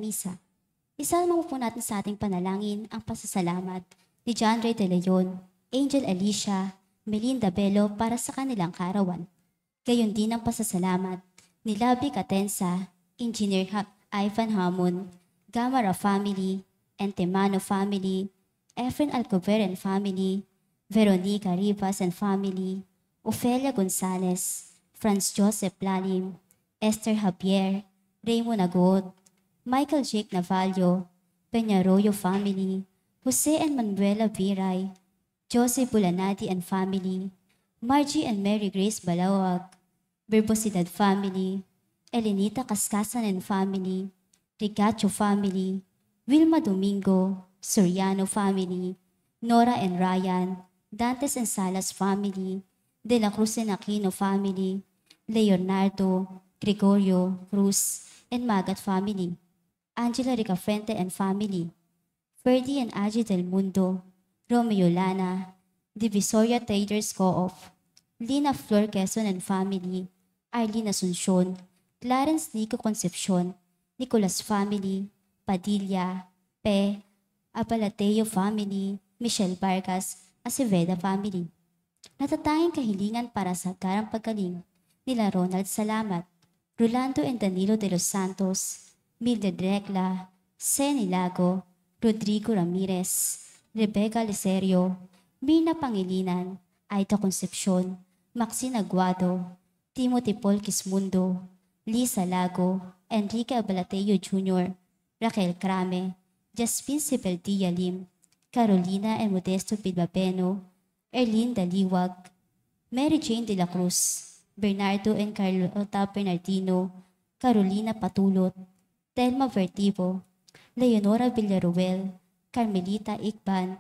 misa. Isama po natin sa ating panalangin ang pasasalamat ni John Ray De Leon, Angel Alicia, Melinda Bello para sa kanilang kaarawan. Gayon din ang pasasalamat ni Labi Catensa, Engineer Ivan Hamon, Gamara family, Entemano family, Efren Alcover and family, Veronica Rivas and family, Ofelia Gonzalez, Franz Joseph Lalim, Esther Javier, Raymond Agot, Michael Jake Navallo, Peñarroyo family, Jose and Manuela Viray, Joseph Bulanadi and family, Margie and Mary Grace Balawag, Verbosidad family, Elenita Cascasan and family, Rigacho family, Wilma Domingo, Soriano family, Nora and Ryan, Dantes and Salas family, De La Cruz and Aquino family, Leonardo, Gregorio, Cruz, and Magat family, Angela Ricafrente and family, Ferdy and Aji Del Mundo, Romeo Lana, Divisoria Traders Co-op, Lina Flor Quezon and family, Arlene Asuncion, Clarence Nico Concepcion, Nicolas family, Padilla, Pe, Apalateo family, Michelle Vargas, Aceveda family. Natatanging kahilingan para sa garang paggaling nila Ronald Salamat, Rolando and Danilo de los Santos, Mildred Recla, Seni Lago, Rodrigo Ramirez, Rebecca Liserio, Mirna Pangilinan, Aita Concepcion, Maxine Aguado, Timothy Paul Quismundo, Lisa Lago, Enrique Abalateo Jr., Raquel Crame, Jasmine Sibeldia Lim, Carolina and Modesto Pilbapeno, Erlene Daliwag, Mary Jane de la Cruz, Bernardo and Carlota Bernardino, Carolina Patulot, Telma Vertivo, Leonora Villaruel, Carmelita Ikban,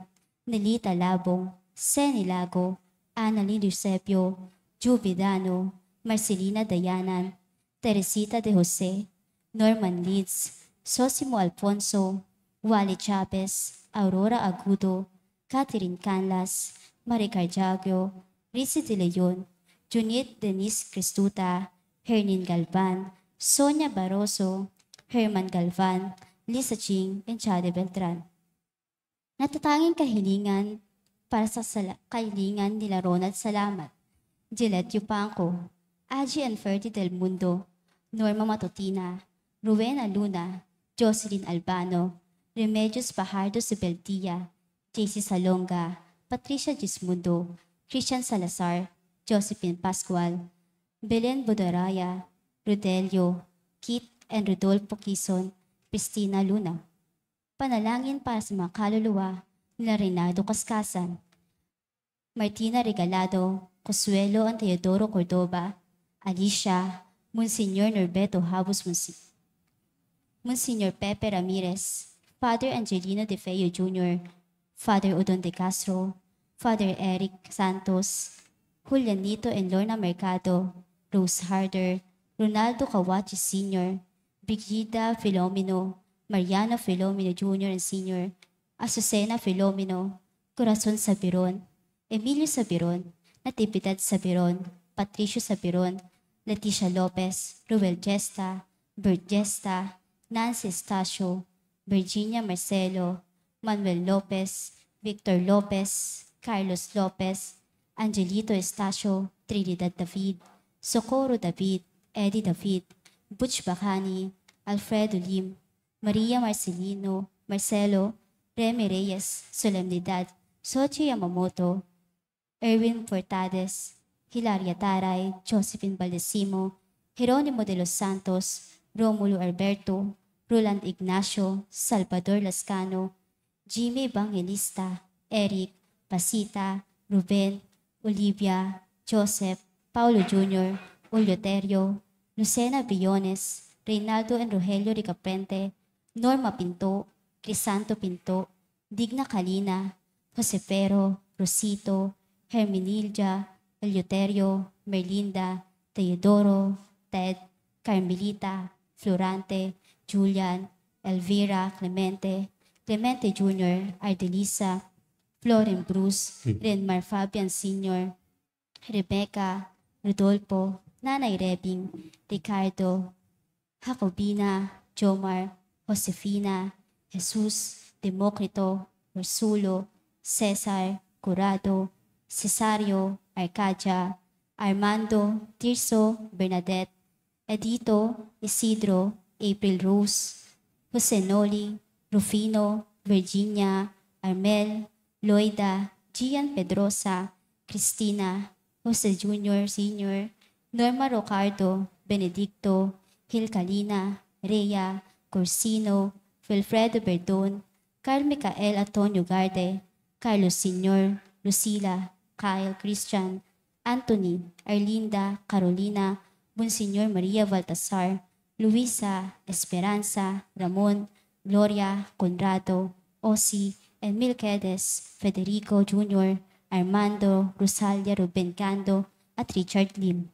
Nelita Labong, Seni Lago, Annalyn Eusebio, Juvidano, Marcelina Dayanan, Teresita de Jose, Norman Leeds, Sosimo Alfonso, Wally Chavez, Aurora Agudo, Catherine Canlas, Maricar Jagio, Rizzi de Leon, Junit Denise Cristuta, Hernin Galvan, Sonia Barroso, Herman Galvan, Lisa Ching, and Chade Beltran. Natatanging kahilingan para sa kahilingan nila Ronald Salamat, Gillette Yupanco, Aji and Ferdy Del Mundo, Norma Matutina, Rowena Luna, Jocelyn Albano, Remedios Fajardo Sibeldia, JC Salonga, Patricia Gismundo, Christian Salazar, Josephine Pascual, Belen Bodaraya, Rodelio, Kit and Rodolfo Quizon, Christina Luna. Panalangin para sa mga kaluluwa nila Reynaldo Cascasan, Martina Regalado, Consuelo and Teodoro Cordoba, Alicia, Monsignor Norberto Habos Monsignor Pepe Ramirez, Father Angelino De Feo Jr., Father Udon De Castro, Father Eric Santos, Julianito and Lorna Mercado, Rose Harder, Ronaldo Kawachi Sr., Brigida Filomeno, Mariana Filomeno Jr. and Sr., Azucena Filomeno, Corazon Sabiron, Emilio Sabiron, Natividad Sabiron, Patricio Sabiron, Leticia Lopez, Ruel Gesta, Bert Gesta, Nancy Estacio, Virginia Marcelo, Manuel Lopez, Victor Lopez, Carlos Lopez, Angelito Estacio, Trinidad David, Socorro David, Eddie David, Butch Bacani, Alfredo Lim, Maria Marcelo, Remy Reyes, Solemnidad, Sochi Yamamoto, Erwin Portades, Hilaria Taray, Josephine Baldesimo, Jeronimo de los Santos, Romulo Alberto, Roland Ignacio, Salvador Lascano, Jimmy Evangelista, Eric, Pasita, Ruben, Olivia, Joseph, Paulo Jr., Ulioterio, Lucena Briones, Reynaldo and Rogelio Ricaprente, Norma Pinto, Crisanto Pinto, Digna Kalina, Josefero, Rosito, Herminilja, Eleuterio, Merlinda, Teodoro, Ted, Carmelita, Florante, Julian, Elvira, Clemente Jr., Ardelisa, Floren Bruce, Renmar Fabian Sr., Rebecca, Rodolfo, Nanay Rebing, Ricardo, Jacobina, Jomar, Josefina, Jesus, Demokrito, Ursulo, Cesar, Curado, Cesario, Arcadia, Armando, Tirso, Bernadette, Edito, Isidro, April Rose, Jose Noli, Rufino, Virginia, Armel, Loida, Gian Pedrosa, Cristina, Jose Jr. Sr., Norma Rocardo, Benedicto, Gil Calina, Rhea, Corsino, Wilfredo Verdon, Carl Micael Antonio Garde, Carlos Sr., Lucila, Kyle Christian, Anthony, Arlinda, Carolina, Monsignor Maria Baltasar, Luisa, Esperanza, Ramon, Gloria, Conrado, Osi, and Milquedes, Federico Jr., Armando, Rosalia Ruben Cando, at Richard Lim.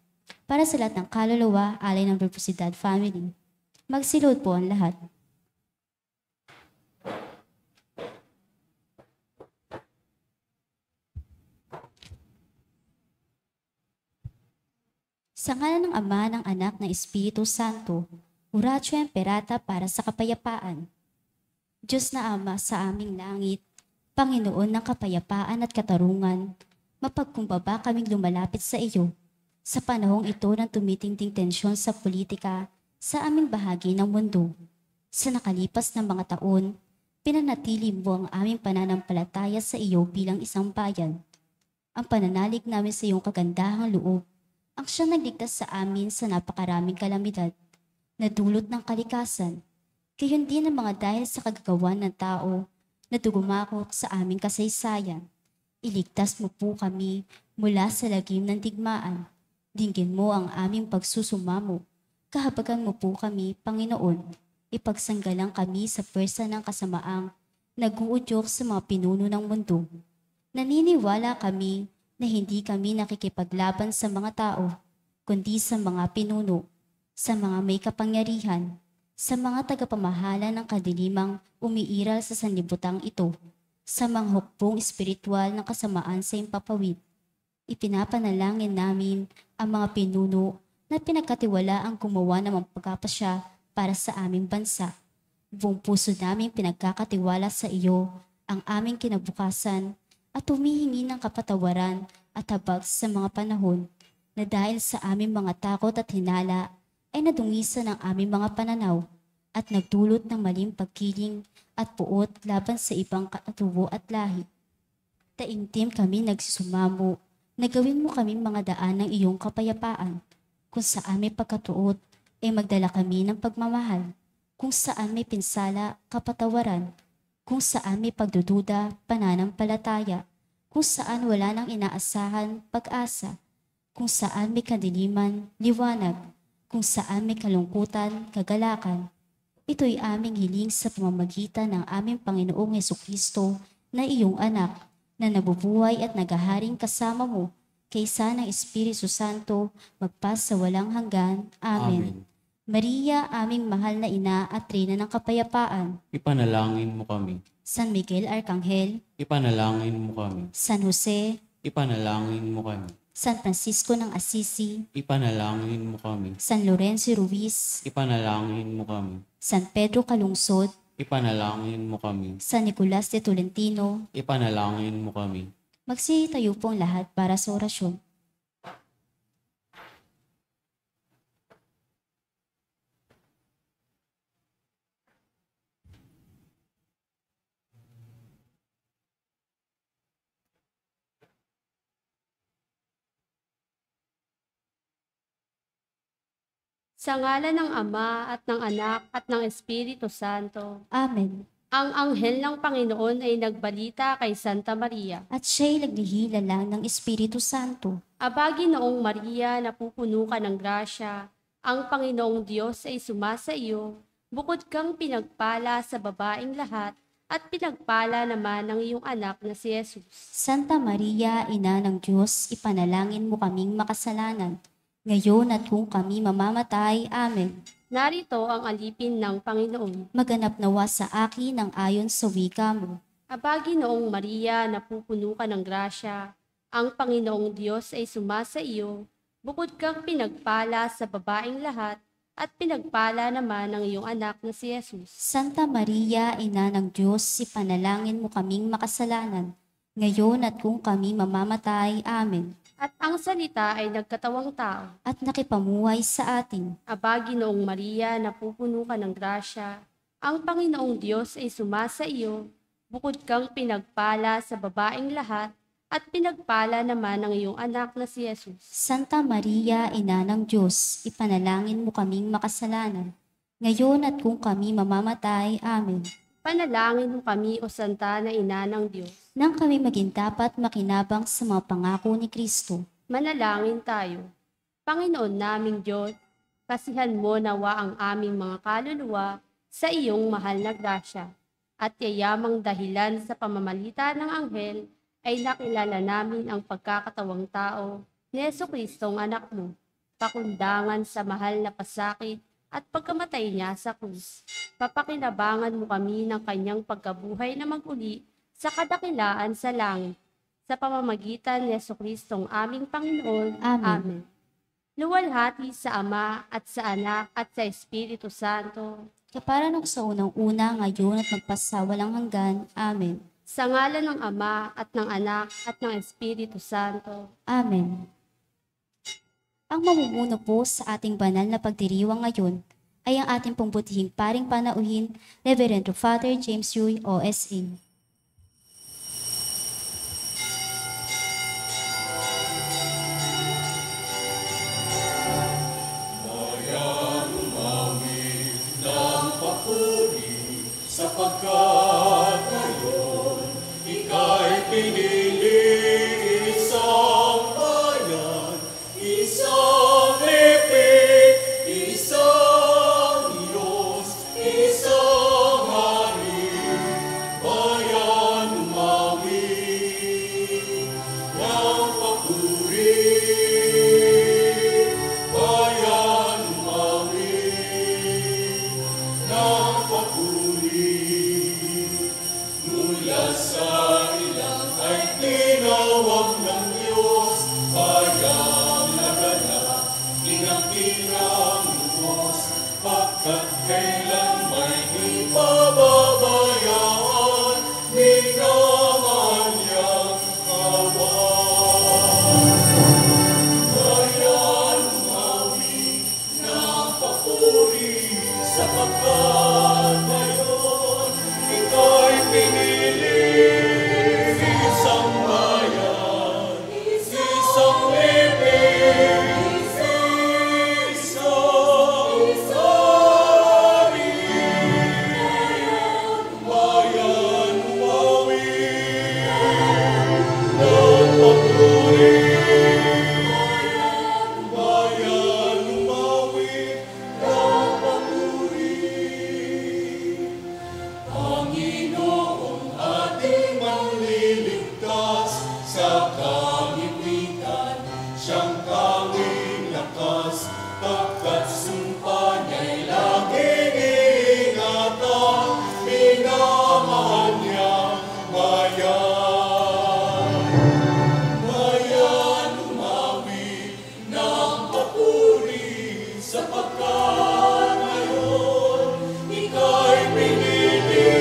Para sa lahat ng kaluluwa, alay ng Verbosidad Family. Magsilod po ang lahat. Sa ngalan ng Ama, ng Anak, ng Espiritu Santo, Oratio Imperata para sa kapayapaan. Diyos na Ama sa aming langit, Panginoon ng kapayapaan at katarungan, mapagkumbaba kaming lumalapit sa iyo. Sa panahong ito ng tumitinding tensyon sa politika sa aming bahagi ng mundo. Sa nakalipas na mga taon, pinanatili mo ang aming pananampalataya sa iyo bilang isang bayan. Ang pananalig namin sa iyong kagandahang loob, ang siyang nagligtas sa amin sa napakaraming kalamidad, na dulot ng kalikasan, gayon din ang mga dahil sa kagagawan ng tao na dugumakot sa aming kasaysayan. Iligtas mo po kami mula sa lagim ng digmaan. Dinggin mo ang aming pagsusumamo. Kahabagan mo po kami, Panginoon. Ipagsanggalang kami sa pwersa ng kasamaang nag-uudyok sa mga pinuno ng mundo. Naniniwala kami na hindi kami nakikipaglaban sa mga tao, kundi sa mga pinuno, sa mga may kapangyarihan, sa mga tagapamahala ng kadilimang umiiral sa sanlibutan ito, sa mga hukbong espiritual ng kasamaan sa impapawid. Ipinapanalangin namin ang mga pinuno na pinagkatiwalaang gumawa ng pagkapasya para sa aming bansa. Buong puso namin pinagkakatiwala sa iyo ang aming kinabukasan at humihingi ng kapatawaran at habag sa mga panahon na dahil sa aming mga takot at hinala ay nadungisan ang aming mga pananaw at nagdulot ng maling pagkiling at puot laban sa ibang katubo at lahi. Taimtim kami nagsusumamo na gawin mo kaming mga daan ng iyong kapayapaan, kung saan may pagkatuot ay magdala kami ng pagmamahal, kung saan may pinsala, kapatawaran, kung saan may pagdududa, pananampalataya, kung saan wala nang inaasahan, pag-asa, kung saan may kadiliman, liwanag, kung saan may kalungkutan, kagalakan. Ito'y aming hiling sa pamamagitan ng aming Panginoong Hesukristo na iyong anak, na nabubuhay at nagaharing kasama mo, kaysa ng Espiritu Santo, magpas sa walang hanggan. Amen. Maria, aming mahal na ina at reyna ng kapayapaan, Ipanalangin mo kami. San Miguel Arcangel, Ipanalangin mo kami. San Jose, Ipanalangin mo kami. San Francisco ng Assisi, Ipanalangin mo kami. San Lorenzo Ruiz, Ipanalangin mo kami. San Pedro Calungsod, Ipanalangin mo kami. San Nicolas de Tolentino. Ipanalangin mo kami. Magsitayo pong lahat para sa orasyon. Sa ngalan ng Ama at ng Anak at ng Espiritu Santo. Amen. Ang anghel ng Panginoon ay nagbalita kay Santa Maria. At siya'y naglihila lang ng Espiritu Santo. Abagi noong Maria, napupuno ka ng grasya, ang Panginoong Diyos ay sumasa iyo, bukod kang pinagpala sa babaeng lahat, at pinagpala naman ng iyong anak na si Jesus. Santa Maria, Ina ng Diyos, ipanalangin mo kaming makasalanan, ngayon at kung kami mamamatay. Amen. Narito ang alipin ng Panginoon. Maganap nawa sa akin ang ayon sa wika mo. Abagi noong Maria, napupuno ka ng grasya, ang Panginoong Diyos ay sumasa iyo, bukod kang pinagpala sa babaeng lahat, at pinagpala naman ng iyong anak na si Jesus. Santa Maria, Ina ng Diyos, ipanalangin mo kaming makasalanan, ngayon at kung kami mamamatay. Amen. At ang salita ay nagkatawang tao. At nakipamuhay sa atin. Aba, Ginoong Maria, napupuno ka ng grasya. Ang Panginoong Diyos ay sumasa iyo. Bukod kang pinagpala sa babaeng lahat, at pinagpala naman ng iyong anak na si Jesus. Santa Maria, Ina ng Diyos, ipanalangin mo kaming makasalanan, ngayon at kung kami mamamatay. Amen. Panalangin mo kami, O Santa na Ina ng Diyos. Nang kami maging dapat makinabang sa mga pangako ni Kristo. Manalangin tayo. Panginoon naming Diyos, kasihan mo nawa ang aming mga kaluluwa sa iyong mahal na grasya, at yayamang dahilan sa pamamalita ng anghel ay nakilala namin ang pagkakatawang tao ni Jesucristong anak mo, pakundangan sa mahal na pasakit at pagkamatay niya sa krus. Papakinabangan mo kami ng kanyang pagkabuhay na maguli sa kadakilaan sa langit, sa pamamagitan ni Jesucristong aming Panginoon. Amen. Amen. Luwalhati sa Ama at sa Anak at sa Espiritu Santo. Kapara nung sa unang-una, ngayon at magpasawalang hanggan. Amen. Sa ngalan ng Ama at ng Anak at ng Espiritu Santo. Amen. Ang mamumuno po sa ating banal na pagdiriwang ngayon ay ang ating pong butihing paring panauhin, Reverend Father James Ruy, OSA. Sapagkat ngayon, ika'y pinili isang bayan, isang lipid, isang Diyos, isang hari, bayan umawi ng papuri, bayan umawi ng papuri. Mula sa ilang ay tinawag ng Diyos, bayang naganap, inang-inang lubos, pagkat kailan may di pababayaan, minamahal niyang kawan. Bayan umawi ng papuri, sapagkat ngayon ika'y pinili isang bayan, isang lipid, isang hari, bayan umawi ng papuri, bayan umawi ng papuri. Panginoong ating manliligtas sa kahipitan, siyang tanging lakas, pagkat sumpa niya'y laging iingatan, minamahal niya bayan. Bayan umawi ng papuri, sapagkat ngayon ika'y pinili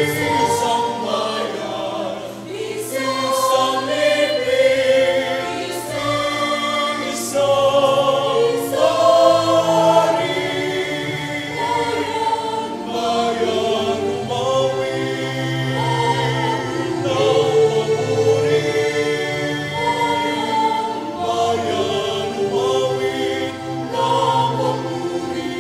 isang bayan, isang lipid, isang hari, bayan umawi ng papuri, bayan umawi ng papuri.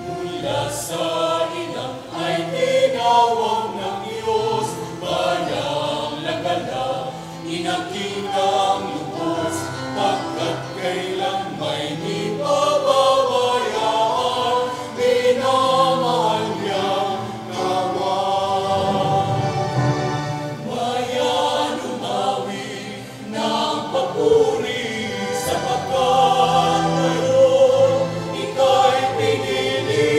Mula sa ilang ay tinawag ng Diyos, bayang lagala, inangkinang lubos, pagkat kailan may di pababayaan, minamahal niyang kawan. Bayan umawi ng papuri, sapagkat ngayon ika'y pinili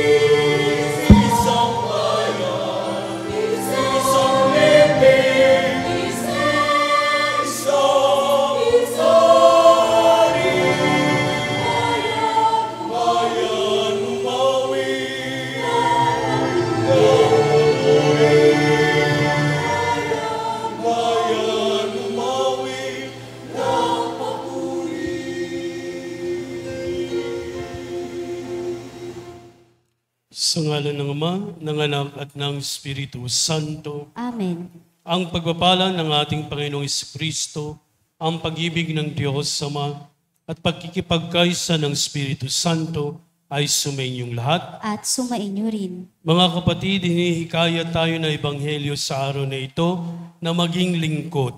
Sa ngalan ng Ama, ng Anak at ng Espiritu Santo, Amen. ang pagpapala ng ating Panginoong Kristo, ang pag-ibig ng Diyos Ama, at pagkikipagkaisa ng Espiritu Santo ay sumainyong lahat. At sumainyo rin. Mga kapatid, hinihikayat tayo na ebanghelyo sa araw na ito na maging lingkod.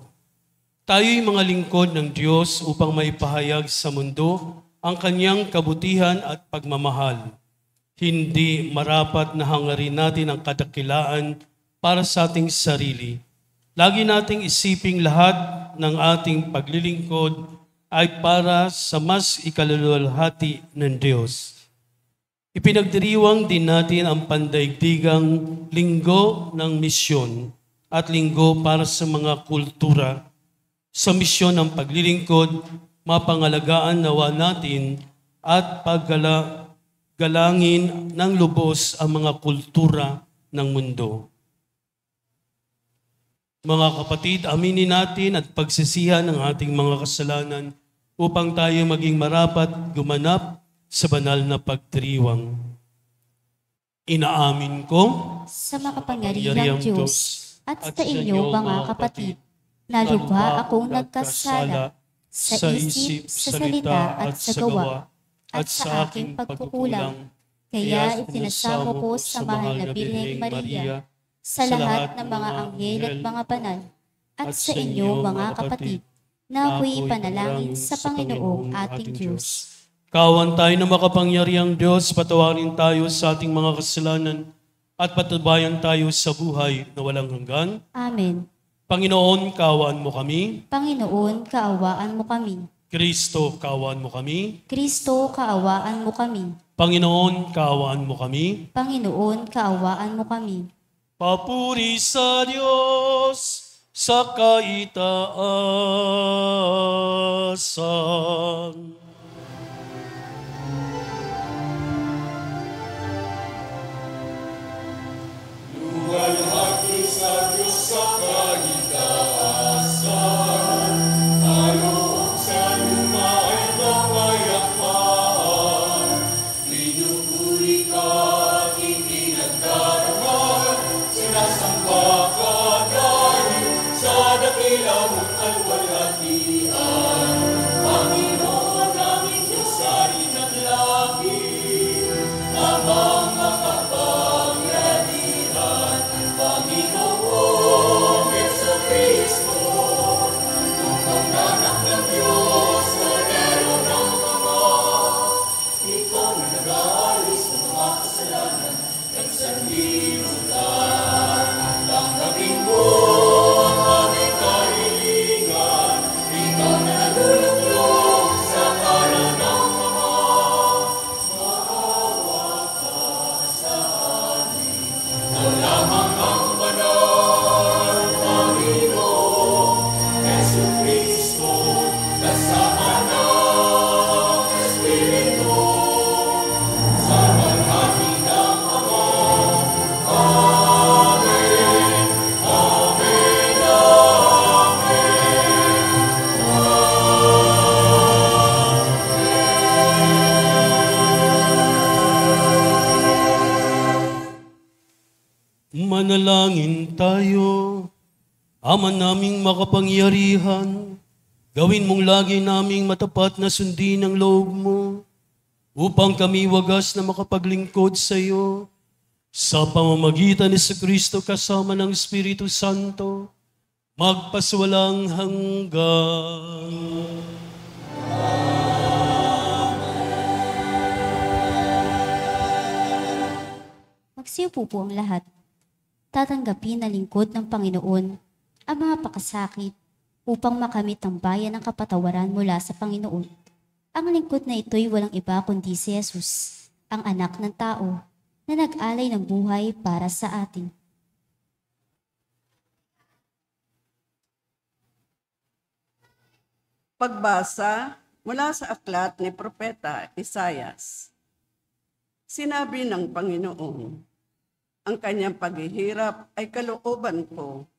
Tayo'y mga lingkod ng Diyos upang maipahayag sa mundo ang kanyang kabutihan at pagmamahal. Hindi marapat na hangarin natin ang kadakilaan para sa ating sarili. Lagi nating isiping lahat ng ating paglilingkod ay para sa mas ikaluluwalhati ng Diyos. Ipinagdiriwang din natin ang pandaigdigang linggo ng misyon at linggo para sa mga kultura. Sa misyon ng paglilingkod, mapangalagaan nawa natin at galangin ng lubos ang mga kultura ng mundo. Mga kapatid, aminin natin at pagsisihan ang ating mga kasalanan upang tayo maging marapat gumanap sa banal na pagdiriwang. Inaamin ko Sa makapangyarihang Diyos at sa inyo mga kapatid, na lubha akong nagkasala sa isip, sa salita at sa gawa, at sa aking pagkukulang. Kaya itinasamo ko sa mahal na Birheng Maria, sa lahat ng mga anghel at mga banal, at sa inyo mga kapatid, na ako'y panalangin sa Panginoong ating Diyos. Kawan tayo na makapangyarihang Diyos, patawarin tayo sa ating mga kasalanan at patubayan tayo sa buhay na walang hanggan. Amen. Panginoon, kaawaan mo kami. Panginoon, kaawaan mo kami. Kristo, kaawaan mo kami. Kristo, kaawaan mo kami. Panginoon, kaawaan mo kami. Panginoon, kaawaan mo kami. Papuri sa Diyos sa kaitaasan. Luwalhati sa Diyos sa kaitaasan, kaloob sa lumaay kapayapaan. Pinupuri ka at ipinagdarama, sinasamba ka dahil sa dakila mong kalwalhatian. Panginoon aming Diyos ay naglakip, amang makapangyarihan. Panginoong Jesucristo, tungkol anak ng Diyos, Kordero ng Ama, ikaw na nag-aalis ng mga kasalanan at sanlibutan. Tanggapin mo ang aming kahilingan, ikaw na naluluklok sa kalan ng Ama. Maawa ka sa amin, ikaw lamang ang banal, Panginoon Jesucristo, kasama ng Espiritu, sa walhati ng Ama. Amen. Amen. Amen. Manalangin tayo. Ama naming makapangyarihan, gawin mong lagi naming matapat na sundin ang loob mo, upang kami wagas na makapaglingkod sa iyo, sa pamamagitan ni Kristo kasama ng Espiritu Santo, magpaswalang hanggan. Magsiupo po ang lahat. Tatanggapin na lingkod ng Panginoon ang mga pakasakit upang makamit ang bayan ng kapatawaran mula sa Panginoon. Ang lingkod na ito'y walang iba kundi si Jesus, ang anak ng tao, na nag-alay ng buhay para sa atin. Pagbasa mula sa aklat ni Propeta Isaias. Sinabi ng Panginoon, ang kanyang paghihirap ay kalooban ko.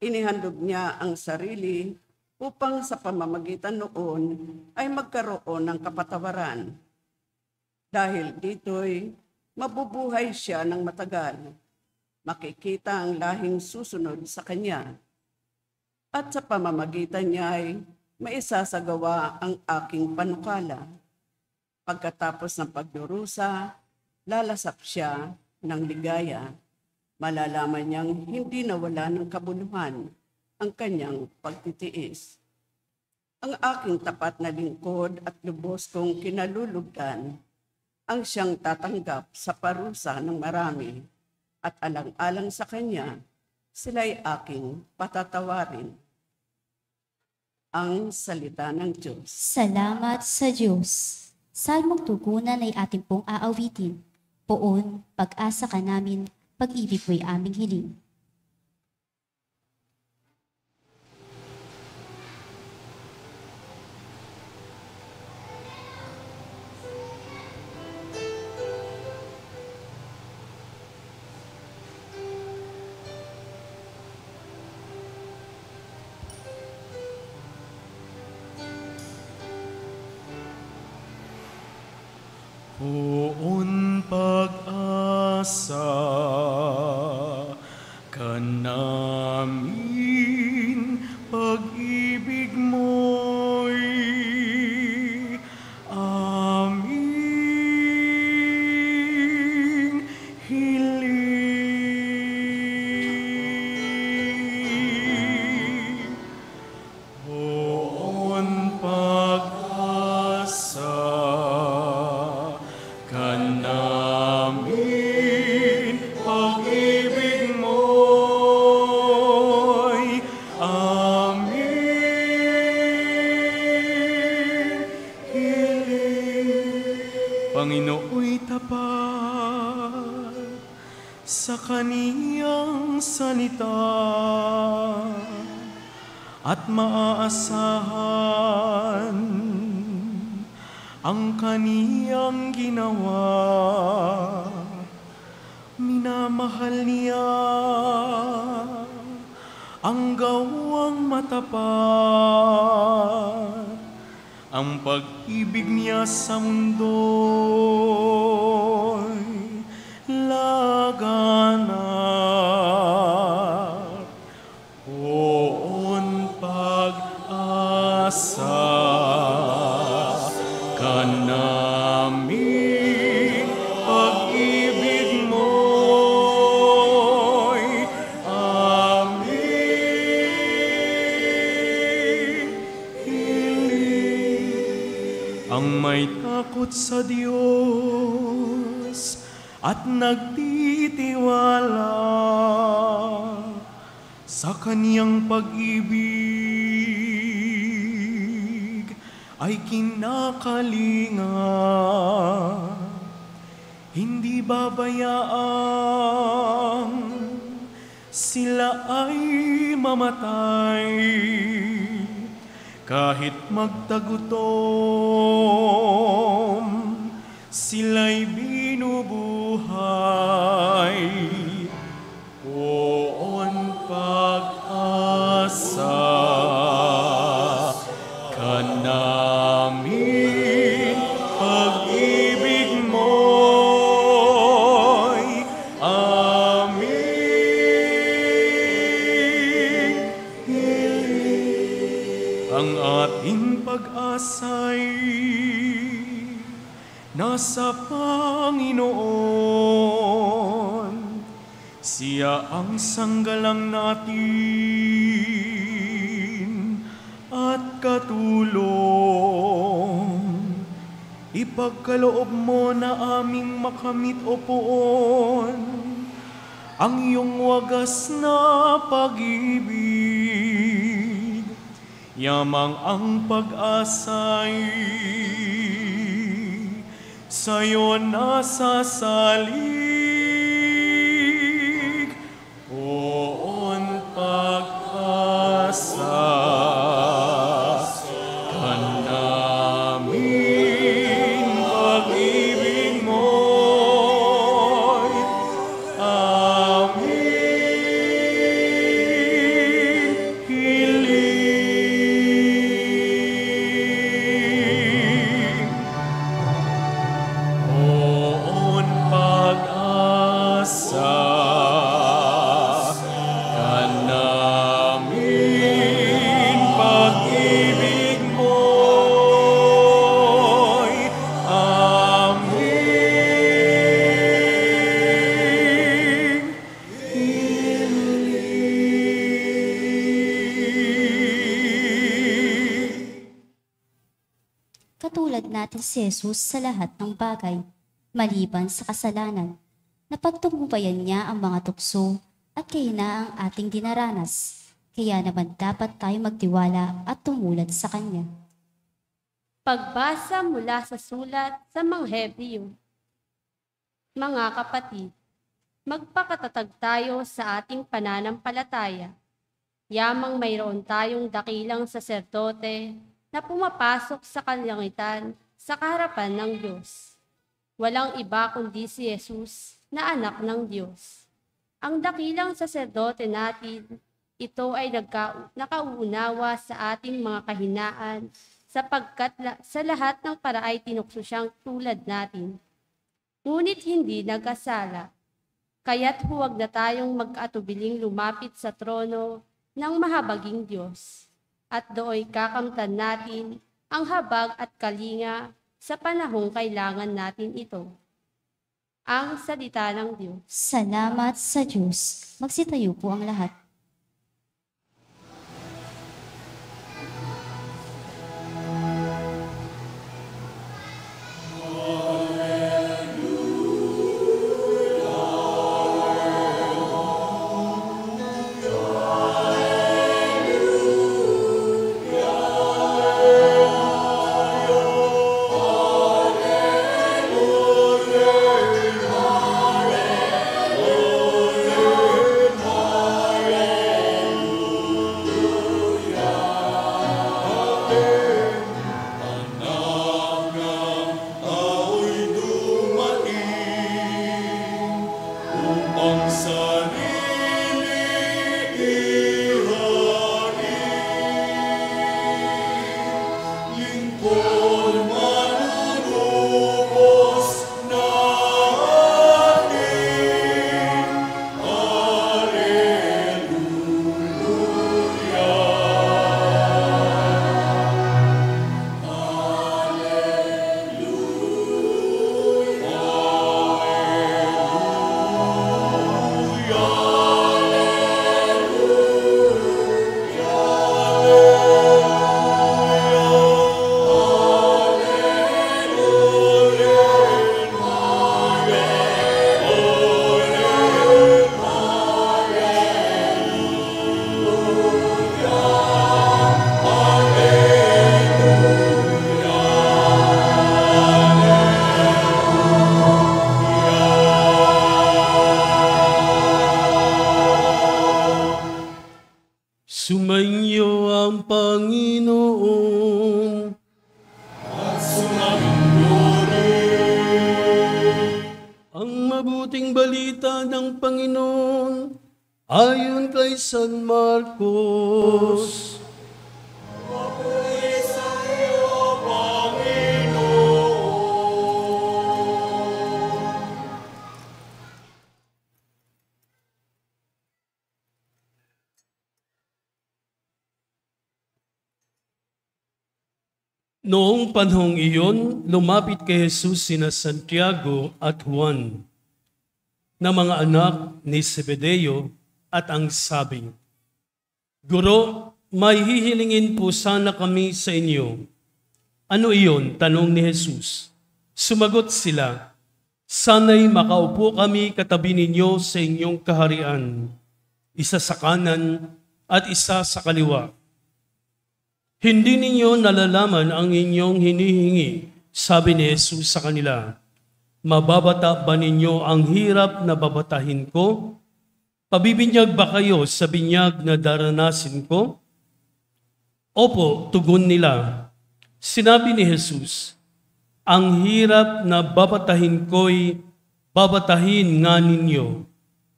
Inihandog niya ang sarili upang sa pamamagitan noon ay magkaroon ng kapatawaran. Dahil dito'y mabubuhay siya ng matagal. Makikita ang lahing susunod sa kanya. At sa pamamagitan niya ay maisasagawa ang aking panukala. Pagkatapos ng pagdurusa, lalasap siya ng ligaya. Malalaman niyang hindi nawala ng kabuluhan ang kanyang pagtitiis. Ang aking tapat na lingkod at lubos kong kinalulugdan ang siyang tatanggap sa parusa ng marami at alang-alang sa kanya, sila'y aking patatawarin. Ang salita ng Diyos. Salamat sa Diyos. Salmong tugunan ay ating pong aawitin. Poon, pag-asa ka namin, pag-ibig mo'y aming hiling. Poon pag-asa ka namin, pag-ibig mo'y aming hiling. Poon pag-asa ka namin, pag-ibig mo'y aming hiling. Panginooy tapat sa kaniyang salita at maaasahan ang kaniyang ginawa. Minamahal niya ang gawang matapat, ang pag-ibig niya sa mundo'y laganap. Poon pag-asa ka namin, pag-ibig mo'y aming hiling. Ang may takot sa Diyos at nagtitiwala sa kaniyang pag-ibig ay kinakalinga. Hindi babayaang sila ay mamatay kahit magtagutom, sila'y binubuhay. Poon pag-asa ka namin, pag-ibig mo'y aming hiling. Ang ating pag-asa'y nasa Panginoon. Siya ang sanggalang natin at katulong. Ipagkaloob mo na aming makamit, O Poon, ang iyong wagas na pag-ibig. Yamang ang pag-asa'y sa'yo nasasalig. Poon pag-asa ka namin, pag-ibig mo'y aming hiling. Poon pag natin si Jesus sa lahat ng bagay, maliban sa kasalanan. Napagtungkubayan niya ang mga tukso at kahinaang ating dinaranas. Kaya naman dapat tayo magtiwala at tumulad sa Kanya. Pagbasa mula sa sulat sa mga Hebreo. Mga kapatid, magpakatatag tayo sa ating pananampalataya. Yamang mayroon tayong dakilang saserdote na pumapasok sa kalangitan sa kaharapan ng Diyos. Walang iba kundi si Jesus na anak ng Diyos. Ang dakilang saserdote natin, ito ay nakauunawa sa ating mga kahinaan sapagkat sa lahat ng paraay tinukso siyang tulad natin. Ngunit hindi nagkasala. Kaya't huwag na tayong mag-atubiling lumapit sa trono ng mahabaging Diyos. At dooy kakamtan natin ang habag at kalinga sa panahong kailangan natin ito. Ang salita ng Diyos. Salamat sa Diyos. Magsitayo po ang lahat. Sumainyo ang Panginoon. At sumainyo rin. Ang mabuting balita ng Panginoon ayon kay San Marcos. Papuri sa iyo, Panginoon. Noong panahong iyon, lumapit kay Jesus sina Santiago at Juan, na mga anak ni Zebedeo, at ang sabing, Guro, may hihilingin po sana kami sa inyo. Ano iyon? Tanong ni Jesus. Sumagot sila, Sana'y makaupo kami katabi ninyo sa inyong kaharian, isa sa kanan at isa sa kaliwa. Hindi ninyo nalalaman ang inyong hinihingi, sabi ni Jesus sa kanila. Mababata ba ninyo ang hirap na babatahin ko? Pabibinyag ba kayo sa binyag na daranasin ko? Opo, tugon nila. Sinabi ni Jesus, ang hirap na babatahin ko'y babatahin nga ninyo,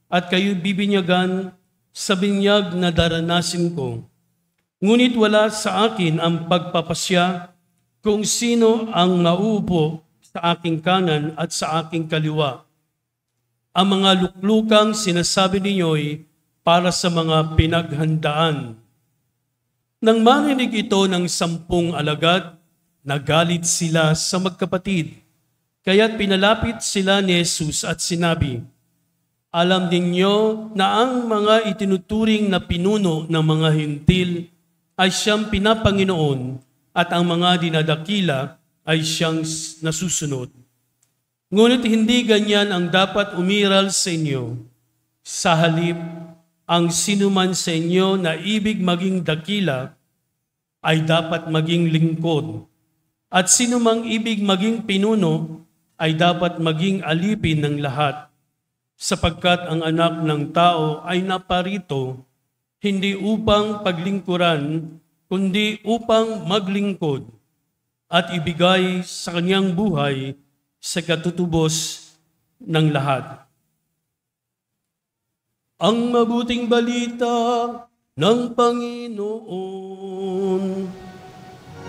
at kayo bibinyagan sa binyag na daranasin ko. Ngunit wala sa akin ang pagpapasya kung sino ang mauupo sa aking kanan at sa aking kaliwa. Ang mga luklukang sinasabi ninyo'y para sa mga pinaghandaan. Nang marinig ito ng 10 alagad, nagalit sila sa magkapatid. Kaya't pinalapit sila ni Jesus at sinabi, Alam ninyo na ang mga itinuturing na pinuno ng mga hintil ay siyang pinapanginoon at ang mga dinadakila ay siyang nasusunod. Ngunit hindi ganyan ang dapat umiral sa inyo. Sa halip, ang sinuman sa inyo na ibig maging dakila ay dapat maging lingkod. At sinumang ibig maging pinuno ay dapat maging alipin ng lahat. Sapagkat ang anak ng tao ay naparito hindi upang paglingkuran, kundi upang maglingkod at ibigay sa kanyang buhay sa katutubos ng lahat. Ang mabuting balita ng Panginoon.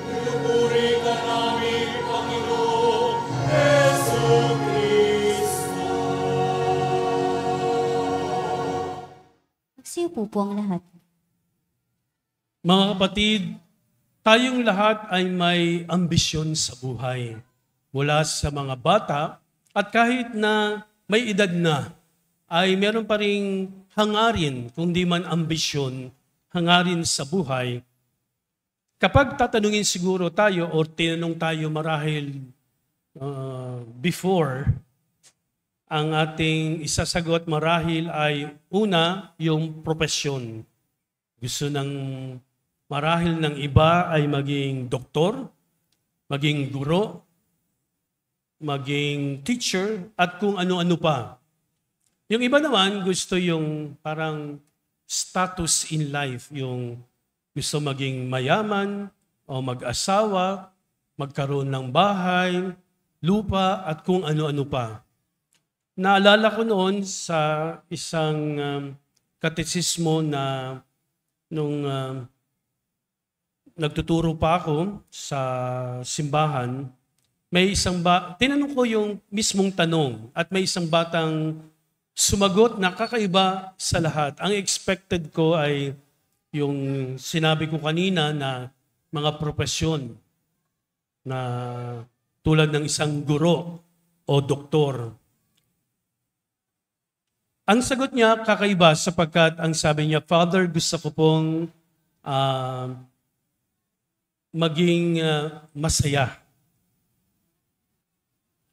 Pinupuri ka namin, Panginoon Hesu Kristo. Magsiupo po ang lahat. Mga kapatid, tayong lahat ay may ambisyon sa buhay. Mula sa mga bata at kahit na may edad na, ay meron pa ring hangarin, kung di man ambisyon, hangarin sa buhay. Kapag tatanungin siguro tayo o tinanong tayo marahil before, ang ating isasagot marahil ay una, yung profesyon. Gusto ng marahil ng iba ay maging doktor, maging guro, maging teacher, at kung ano-ano pa. Yung iba naman gusto yung parang status in life, yung gusto maging mayaman o mag-asawa, magkaroon ng bahay, lupa, at kung ano-ano pa. Naalala ko noon sa isang katesismo na nung nagtuturo pa ako sa simbahan, may tinanong ko yung mismong tanong at may isang batang sumagot na kakaiba sa lahat. Ang expected ko ay yung sinabi ko kanina na mga propesyon na tulad ng isang guro o doktor. Ang sagot niya kakaiba sapagkat ang sabi niya, Father, gusto ko pong maging masaya.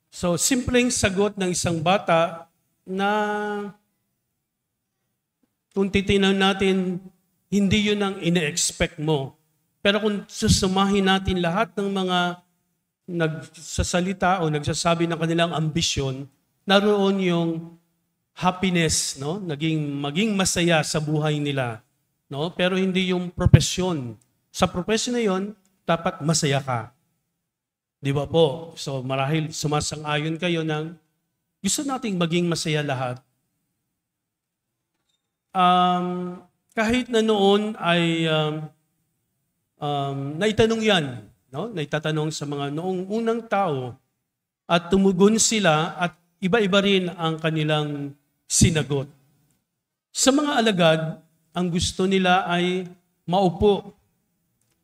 So, simpleng sagot ng isang bata na kung titingnan natin, hindi yun ang ine-expect mo. Pero kung susumahin natin lahat ng mga nagsasalita o nagsasabi ng kanilang ambisyon, naroon yung happiness, no? Maging masaya sa buhay nila. No? Pero hindi yung profesyon. Sa profesyon na yun, dapat masaya ka. Di ba po? So marahil sumasang-ayon kayo ng gusto nating maging masaya lahat. Kahit na noon ay naitanong yan, no? Naitatanong sa mga noong unang tao at tumugon sila at iba-iba rin ang kanilang sinagot. Sa mga alagad, ang gusto nila ay maupo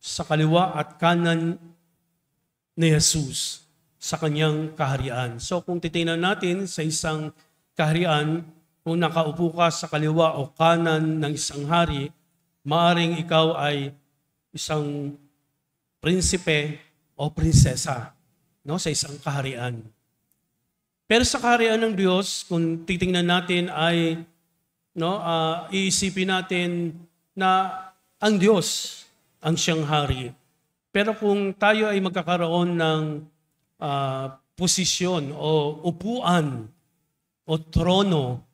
sa kaliwa at kanan ni Jesus sa kanyang kaharian. So kung titingnan natin sa isang kaharian, kung nakaupo ka sa kaliwa o kanan ng isang hari, maaring ikaw ay isang prinsipe o prinsesa, no, sa isang kaharian. Pero sa kaharian ng Diyos, kung titingnan natin ay iisipin natin na ang Diyos ang siyang hari. Pero kung tayo ay magkakaroon ng posisyon o upuan o trono,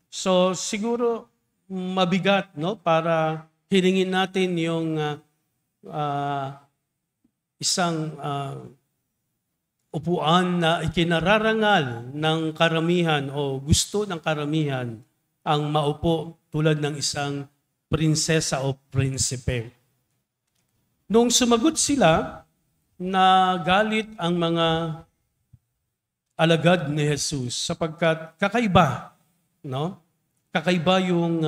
so siguro mabigat, no, para hilingin natin yung isang upuan na ikinararangal ng karamihan o gusto ng karamihan ang maupo tulad ng isang prinsesa o prinsipe. Nung sumagot sila, nagalit ang mga alagad ni Jesus sapagkat kakaiba, no? Kakaiba yung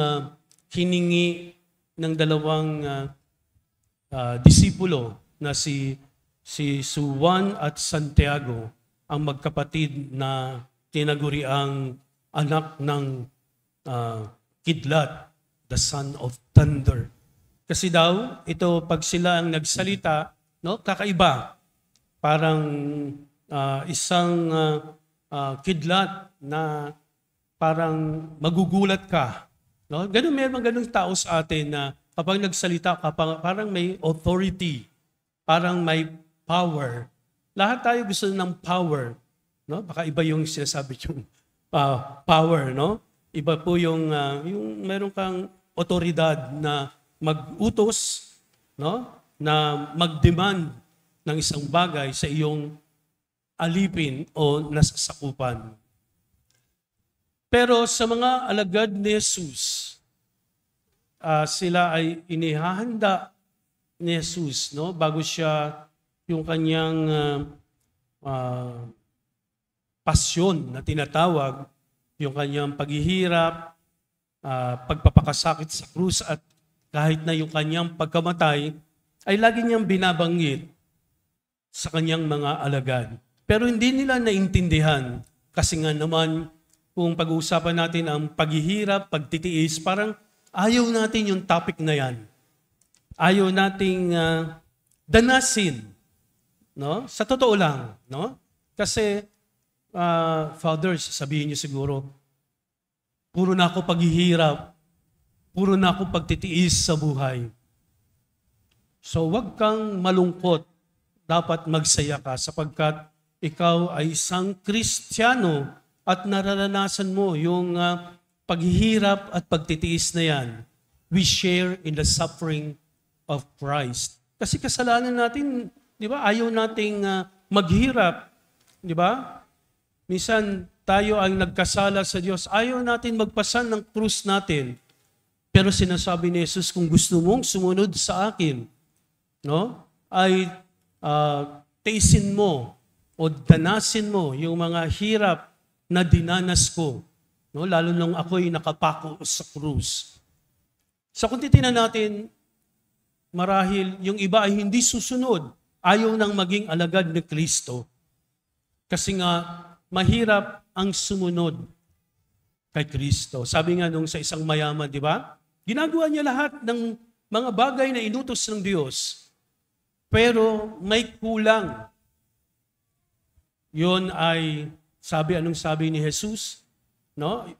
hiningi ng dalawang disipulo na si Juan at Santiago, ang magkapatid na tinaguriang anak ng kidlat, the son of thunder. Kasi daw, ito pag sila ang nagsalita, no, kakaiba. parang isang kidlat na parang magugulat ka. No? Ganun, meron ganung tao sa atin na kapag nagsalita ka, parang may authority, parang may power. Lahat tayo gusto ng power. No? Baka iba yung sinasabi yung power. No? Iba po yung meron kang otoridad na mag-utos, no? Na mag-demand ng isang bagay sa iyong alipin o nasasakupan. Pero sa mga alagad ni Jesus, sila ay inihahanda ni Jesus, no? Bago siya yung kanyang pasyon na tinatawag, yung kanyang paghihirap, pagpapakasakit sa krus at kahit na yung kanyang pagkamatay, ay lagi niyang binabanggit sa kanyang mga alagad. Pero hindi nila naintindihan kasi nga naman kung pag-uusapan natin ang paghihirap, pagtitiis, parang ayaw natin yung topic na yan. Ayaw nating danasin. No? Sa totoo lang. No? Kasi, fathers, sabihin niyo siguro, puro na ako paghihirap, puro na ako pagtitiis sa buhay. So wag kang malungkot, dapat magsaya ka sapagkat ikaw ay isang Kristiyano at nararanasan mo yung paghihirap at pagtitiis na yan. We share in the suffering of Christ. Kasi kasalanan natin, di ba, ayaw nating maghirap, di ba? Minsan, tayo ay nagkasala sa Diyos. Ayaw natin magpasan ng krus natin. Pero sinasabi ni Jesus, kung gusto mong sumunod sa akin, no, ay taisin mo o danasin mo yung mga hirap na dinanas ko. No, lalo nung ako'y nakapako sa krus. Sa kung titingnan natin, marahil yung iba ay hindi susunod. Ayaw nang maging alagad ni Kristo. Kasi nga, mahirap ang sumunod kay Kristo. Sabi nga nung sa isang mayaman, di ba? Ginagawa niya lahat ng mga bagay na inutos ng Diyos. Pero may kulang. Yun ay, anong sabi ni Jesus? No?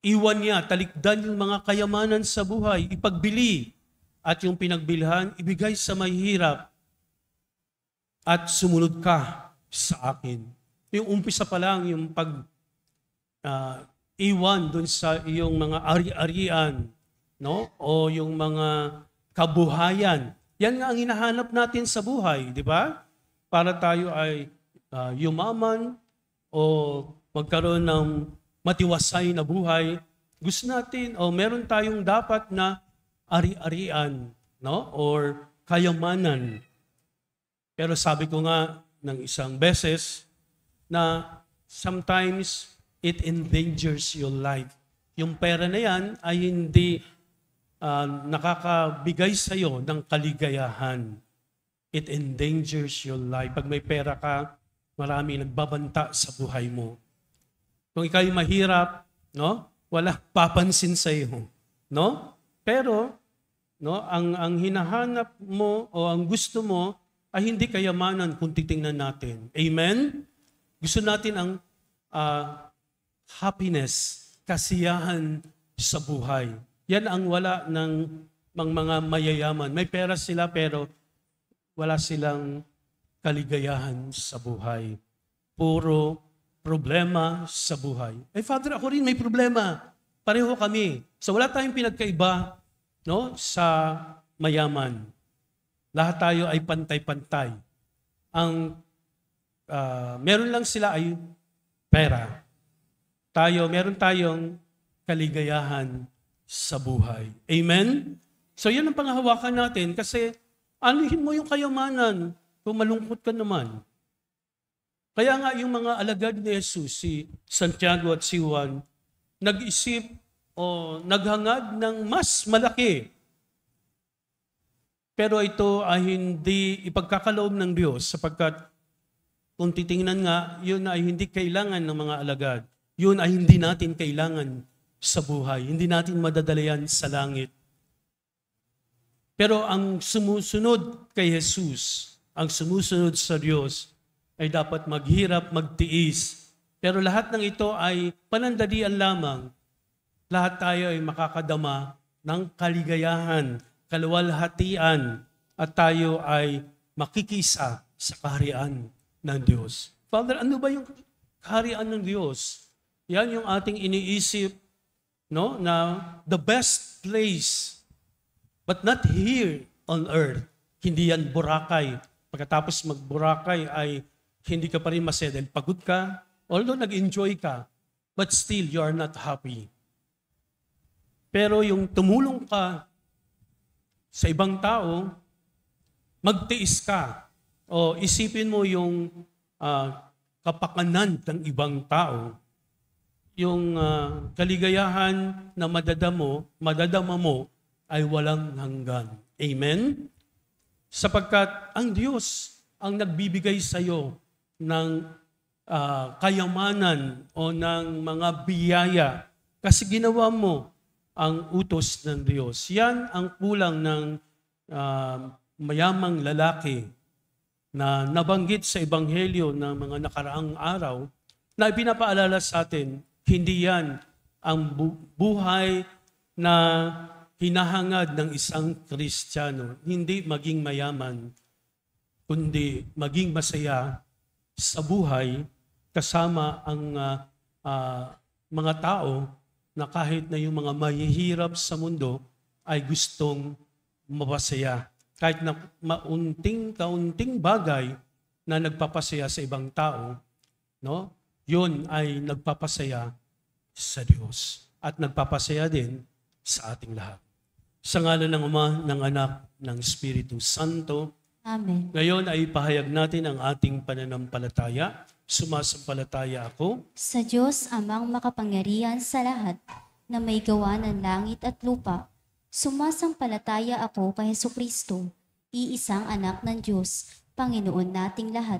Iwan niya, talikdan yung mga kayamanan sa buhay, ipagbili. At yung pinagbilhan, ibigay sa mahihirap. At sumunod ka sa akin. Yung umpisa pa lang, yung iwan dun sa iyong mga ari-arian, no? O yung mga kabuhayan. Yan nga ang hinahanap natin sa buhay, di ba? Para tayo ay yumaman o magkaroon ng matiwasay na buhay. Gusto natin, o meron tayong dapat na ari-arian, no? Or kayamanan. Pero sabi ko nga, ng isang beses na sometimes it endangers your life. Yung pera na yan ay hindi nakakabigay sa iyo ng kaligayahan. It endangers your life. Pag may pera ka, marami nagbabanta sa buhay mo. Kung ikaw ay mahirap, no? Wala papansin sa iyo, no? Pero no, ang hinahanap mo o ang gusto mo ay hindi kayamanan kung titingnan natin. Amen? Gusto natin ang happiness, kasiyahan sa buhay. Yan ang wala ng mga mayayaman. May pera sila pero wala silang kaligayahan sa buhay. Puro problema sa buhay. Father, ako rin may problema. Pareho kami. So wala tayong pinagkaiba, no, sa mayaman. Lahat tayo ay pantay-pantay. Ang meron lang sila ay pera. Meron tayong kaligayahan sa buhay. Amen? So yan ang panghahawakan natin kasi anuhin mo yung kayamanan kung malungkot ka naman. Kaya nga yung mga alagad ni Jesus, si Santiago at si Juan, nag-isip o naghangad ng mas malaki. Pero ito ay hindi ipagkakaloob ng Diyos sapagkat kung titingnan nga, yun ay hindi kailangan ng mga alagad. Yun ay hindi natin kailangan sa buhay. Hindi natin madadala yan sa langit. Pero ang sumusunod kay Jesus, ang sumusunod sa Diyos ay dapat maghirap, magtiis. Pero lahat ng ito ay panandalian lamang. Lahat tayo ay makakadama ng kaligayahan, kaluwalhatian, at tayo ay makikisa sa kaharian ng Diyos. Father, ano ba yung kaharian ng Diyos? Yan yung ating iniisip, no, na the best place, but not here on earth. Hindi yan Boracay. Pagkatapos mag-Boracay ay hindi ka pa rin masaya dahil pagod ka, although nag-enjoy ka, but still you are not happy. Pero yung tumulong ka sa ibang tao, magtiis ka, o isipin mo yung kapakanan ng ibang tao, yung kaligayahan na madadama mo ay walang hanggan. Amen? Sapagkat ang Diyos ang nagbibigay sa iyo ng kayamanan o ng mga biyaya kasi ginawa mo ang utos ng Diyos. Yan ang kulang ng mayamang lalaki na nabanggit sa Ebanghelyo ng mga nakaraang araw na ipinapaalala sa atin, hindi yan ang buhay na hinahangad ng isang Kristiyano. Hindi maging mayaman, kundi maging masaya sa buhay kasama ang mga tao na kahit na yung mga mahihirap sa mundo ay gustong mapasaya. Kahit na kaunting bagay na nagpapasaya sa ibang tao, no? Yun ay nagpapasaya sa Diyos at nagpapasaya din sa ating lahat. Sa ngalan ng Ama, ng Anak, ng Espiritu Santo, Amen. ngayon ay ipahayag natin ang ating pananampalataya. Sumasampalataya ako Sa Diyos amang makapangyarihan sa lahat na may gawa ng langit at lupa, sumasampalataya ako kay Hesukristo, iisang anak ng Diyos, Panginoon nating lahat.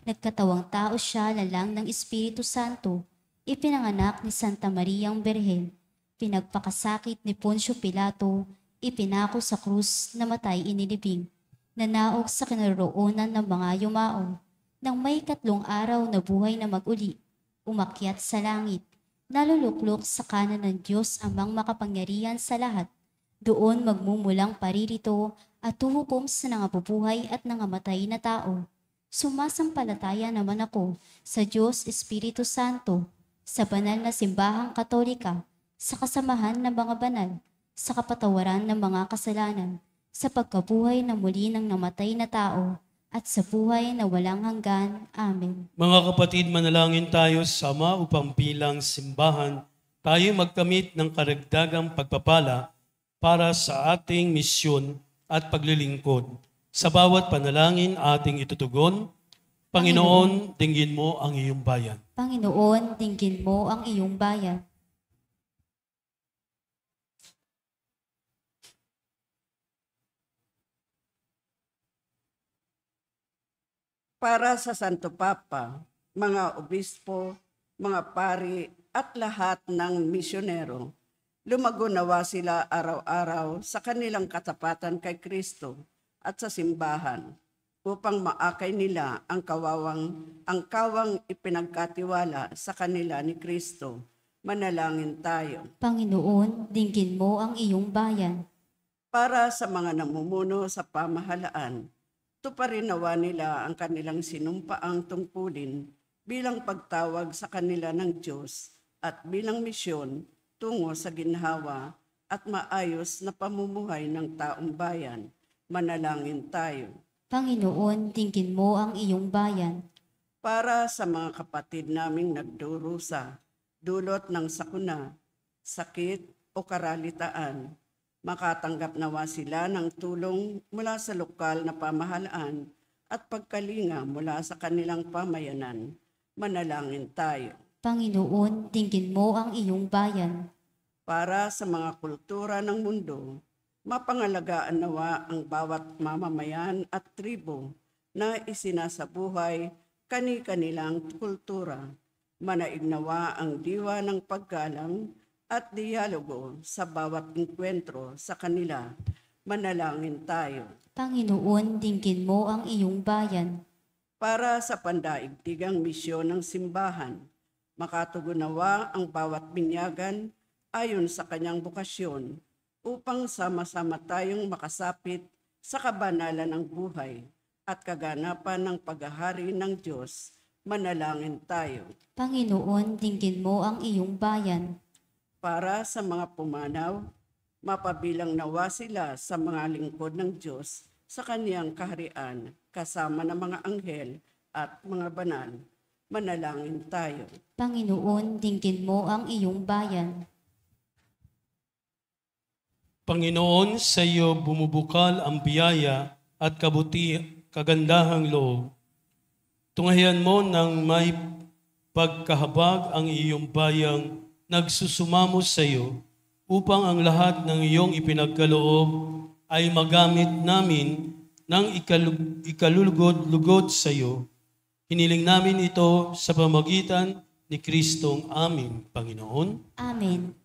Nagkatawang tao siya lalang ng Espiritu Santo, ipinanganak ni Santa Mariang Berhen, pinagpakasakit ni Poncio Pilato, ipinako sa krus, namatay inilibing, nanaog sa kinaroroonan ng mga yumao, nang may 3 araw na buhay na mag-uli, umakyat sa langit, naluluklok sa kanan ng Diyos amang makapangyarihan sa lahat, doon magmumulang paririto at tuhukom sa nangabubuhay at nangamatay na tao. Sumasampalataya naman ako sa Diyos Espiritu Santo, sa banal na simbahang katolika, sa kasamahan ng mga banal, sa kapatawaran ng mga kasalanan, sa pagkabuhay na muli ng namatay na tao, at sa buhay na walang hanggan. Amen. Mga kapatid, manalangin tayo sama upang bilang simbahan tayo magkamit ng karagdagang pagpapala para sa ating misyon at paglilingkod. Sa bawat panalangin ating itutugon, Panginoon, dinggin mo ang iyong bayan. Panginoon, dinggin mo ang iyong bayan. Para sa Santo Papa, mga obispo, mga pari at lahat ng misyonero, lumago nawa sila araw-araw sa kanilang katapatan kay Kristo at sa simbahan upang maakay nila ang kawang ipinagkatiwala sa kanila ni Kristo. Manalangin tayo. Panginoon, dinggin mo ang iyong bayan. Para sa mga namumuno sa pamahalaan, tuparin nawa nila ang kanilang sinumpaang tungkulin bilang pagtawag sa kanila ng Diyos at bilang misyon tungo sa ginhawa at maayos na pamumuhay ng taong bayan. Manalangin tayo. Panginoon, dinggin mo ang iyong bayan. Para sa mga kapatid naming nagdurusa, dulot ng sakuna, sakit o karalitaan, makatanggap nawa sila ng tulong mula sa lokal na pamahalaan at pagkalinga mula sa kanilang pamayanan. Manalangin tayo. Panginoon, dinggin mo ang iyong bayan. Para sa mga kultura ng mundo, mapangalagaan nawa ang bawat mamamayan at tribo na isinasabuhay kani-kanilang kultura. Manaig nawa ang diwa ng paggalang at dialogo sa bawat enkwentro sa kanila. Manalangin tayo. Panginoon, dinggin mo ang iyong bayan. Para sa pandaigdigang misyon ng simbahan, makatugunawa ang bawat binyagan ayon sa kanyang bukasyon upang sama-sama tayong makasapit sa kabanalan ng buhay at kaganapan ng paghahari ng Diyos. Manalangin tayo. Panginoon, dinggin mo ang iyong bayan. Para sa mga pumanaw, mapabilang nawa sila sa mga lingkod ng Diyos sa kaniyang kaharian, kasama ng mga anghel at mga banal. Manalangin tayo. Panginoon, dinggin mo ang iyong bayan. Panginoon, sa iyo bumubukal ang biyaya at kagandahang loob. Tunghayan mo ng may pagkahabag ang iyong bayang nagsusumamo sa iyo upang ang lahat ng iyong ipinagkaloob ay magamit namin ng ikalulugod-lugod sa iyo. Hiniling namin ito sa pamagitan ni Kristong aming Panginoon. Amen.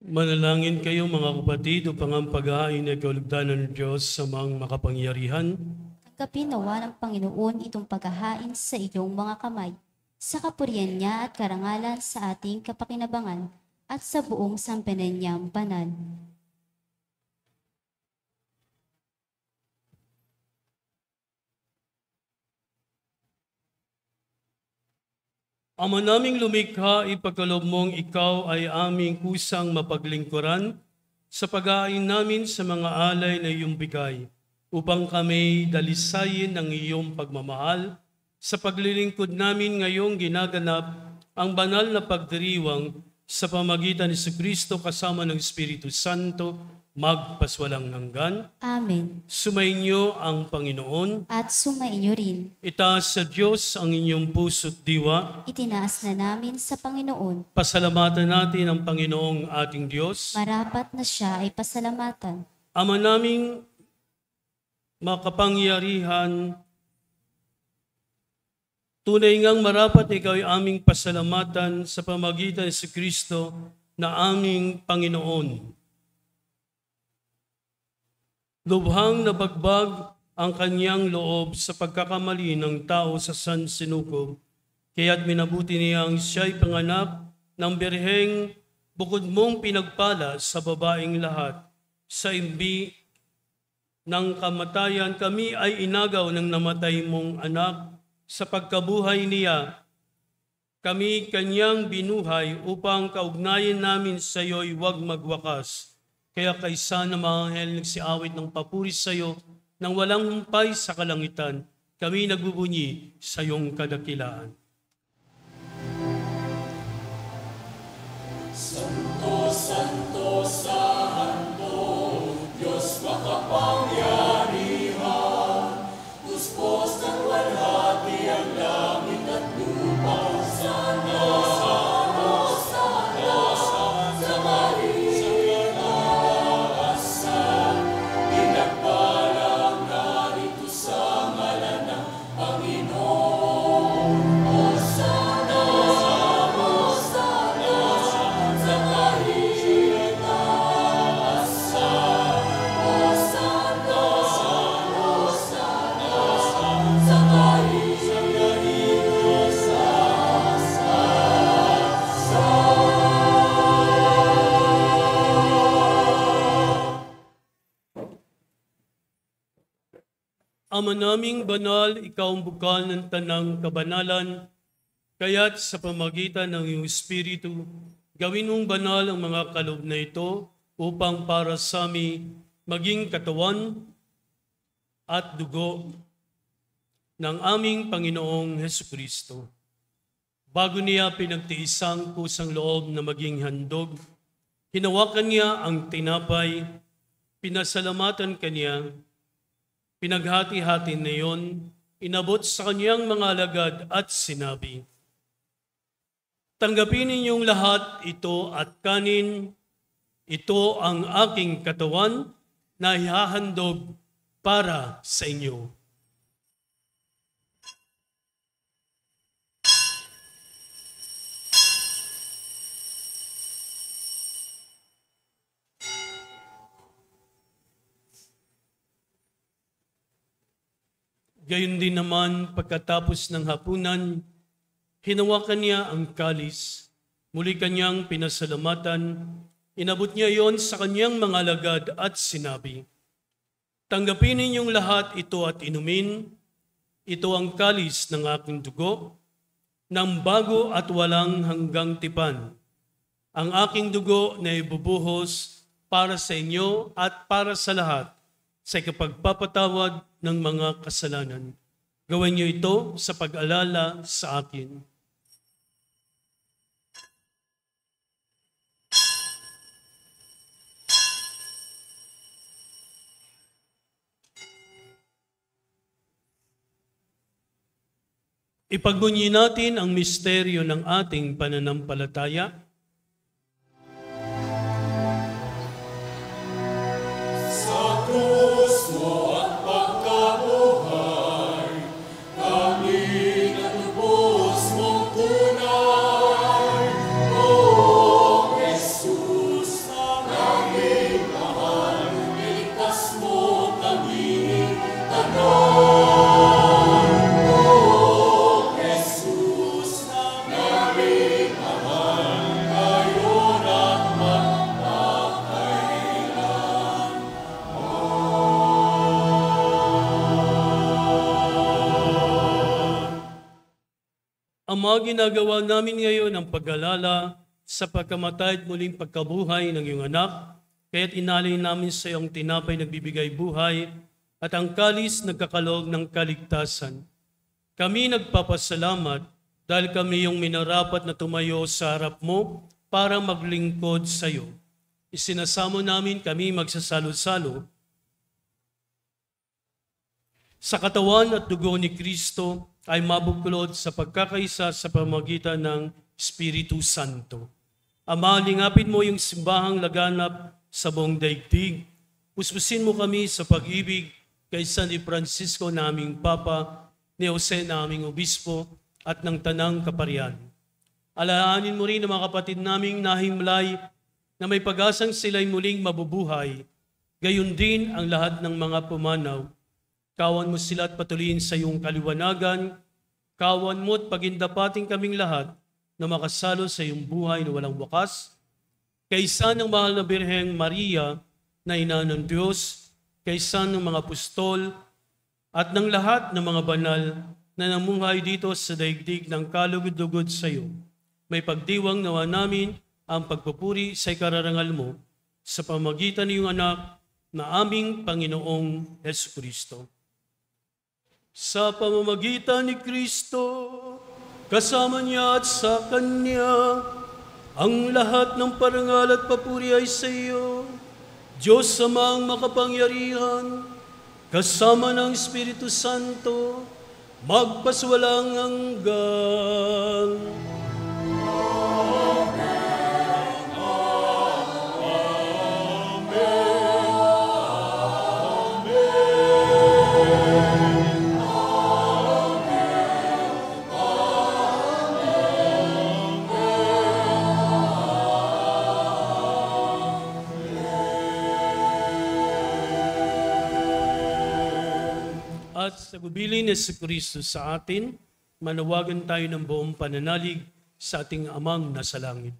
Manalangin kayo mga kapatid upang ang paghahain ay kaulugdanan ng Diyos sa mga makapangyarihan. Tanggapin nawa ng Panginoon itong paghahain sa iyong mga kamay, sa kapurihan niya at karangalan sa ating kapakinabangan at sa buong sambayanan niyang banal. Ama naming lumikha, ipagkaloob mong ikaw ay aming kusang mapaglingkuran sa pag-aain namin sa mga alay na iyong bigay, upang kami dalisayin ng iyong pagmamahal sa paglilingkod namin ngayong ginaganap ang banal na pagdiriwang sa pamagitan ni Kristo kasama ng Espiritu Santo, magpaswalang hanggan. Amen. Sumainyo ang Panginoon. At sumainyo rin. Itaas sa Diyos ang inyong puso't diwa. Itinaas na namin sa Panginoon. Pasalamatan natin ang Panginoong ating Diyos. Marapat na siya ay pasalamatan. Ama naming makapangyarihan, tunay ngang marapat ikaw ay aming pasalamatan sa pamagitan ni Kristo na aming Panginoon. Lubhang nabagbag ang kanyang loob sa pagkakamali ng tao sa San Sinukob, kaya't minabuti niyang siya'y panganak ng birheng bukod mong pinagpala sa babaeng lahat. Sa imbi ng kamatayan, kami ay inagaw ng namatay mong anak. Sa pagkabuhay niya, kami kanyang binuhay upang kaugnayan namin sa iyo'y huwag magwakas. Kaya kaysa na mga anghel nagsiawit ng papuri sa iyo nang walang humpay sa kalangitan, kami nagbubunyi sa iyong kadakilaan. Santo, Santo, Santo, Diyos makapangyarihan, Diyos ng walhati ang langit at lupa, sana, sana, sana, sa kaligtasan, pinagpalang narito sa ngalan ng Panginoon. O sana, sana, sa kaligtasan, o sana, sa Ama naming banal, ikaw ang bukal ng tanang kabanalan, kaya't sa pamagitan ng iyong Espiritu, gawin mong banal ang mga kaloob na ito upang para sa amin maging katawan at dugo ng aming Panginoong Hesukristo. Bago niya pinagtiisang kusang loob na maging handog, hinawakan niya ang tinapay, pinasalamatan kanya, pinaghati-hati na iyon, inabot sa kanyang mga alagad at sinabi, "Tanggapin ninyong lahat ito at kanin, ito ang aking katawan na ihahandog para sa inyo." Gayon din naman, pagkatapos ng hapunan, hinawakan niya ang kalis, muli kanyang pinasalamatan, inabot niya iyon sa kanyang mga alagad at sinabi, "Tanggapin ninyong lahat ito at inumin, ito ang kalis ng aking dugo, ng bago at walang hanggang tipan, ang aking dugo na ibubuhos para sa inyo at para sa lahat, sa ikapagpapatawad ng mga kasalanan. Gawin niyo ito sa pag-alala sa akin." Ipagbunyi natin ang misteryo ng ating pananampalataya. Sa krus mo at pagkabuhay, kami natubos mong tunay. O Jesus, aming mahal, iligtas mo kami tanan. O Jesus, aming mahal, ngayon at magpakailan. Ama, ginagawa namin ngayon ang pag-alala sa pagkamatay at muling pagkabuhay ng iyong anak, kaya't inalay namin sa iyong tinapay nagbibigay buhay at ang kalis nagkakaloob ng kaligtasan. Kami nagpapasalamat dahil kami yung minarapat na tumayo sa harap mo para maglingkod sa iyo. Isinasamo namin kami magsasalo-salo sa katawan at dugo ni Kristo ay mabuklod sa pagkakaisa sa pamamagitan ng Espiritu Santo. Ama, lingapin mo yung simbahang laganap sa buong daigdig. Puspusin mo kami sa pag-ibig kay San Francisco naming Papa, ni Jose naming Obispo, at ng Tanang Kaparian. Alaanin mo rin ang mga kapatid naming nahimlay na may pag-asang sila'y muling mabubuhay, gayon din ang lahat ng mga pumanaw. Kawan mo sila at patuloyin sa iyong kaliwanagan. Kawan mo at pagindapating kaming lahat na makasalo sa iyong buhay na walang wakas. Kaysa ng mahal na Birheng Maria na ina ng Diyos, kaysa ng mga apostol at ng lahat ng mga banal na namuhay dito sa daigdig ng kalugod-lugod sa iyo. May pagdiwang nawa namin ang pagpupuri sa ikararangal mo sa pamagitan ng iyong anak na aming Panginoong Jesucristo. Sa pamamagitan ni Kristo, kasama niya at sa Kanya, ang lahat ng parangal at papuri ay sa iyo, Diyos Amang makapangyarihan, kasama ng Espiritu Santo, magpaswalang hanggan. At sa gubilin ni Jesucristo sa atin, manawagan tayo ng buong pananalig sa ating Amang nasa langit.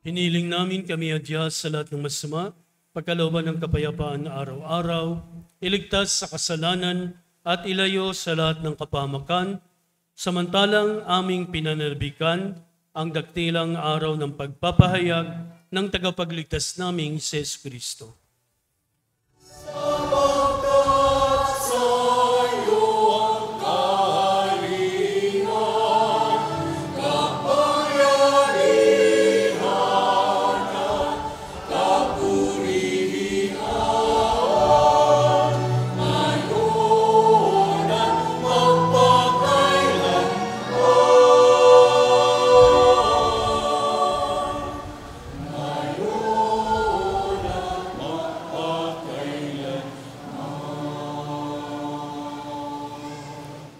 Hiniling namin kami adyas sa lahat ng masama, pagkalooban ng kapayapaan na araw-araw, iligtas sa kasalanan at ilayo sa lahat ng kapahamakan, samantalang aming pinanarbikan ang daktilang araw ng pagpapahayag ng tagapagligtas naming si Jesucristo. Ngayon at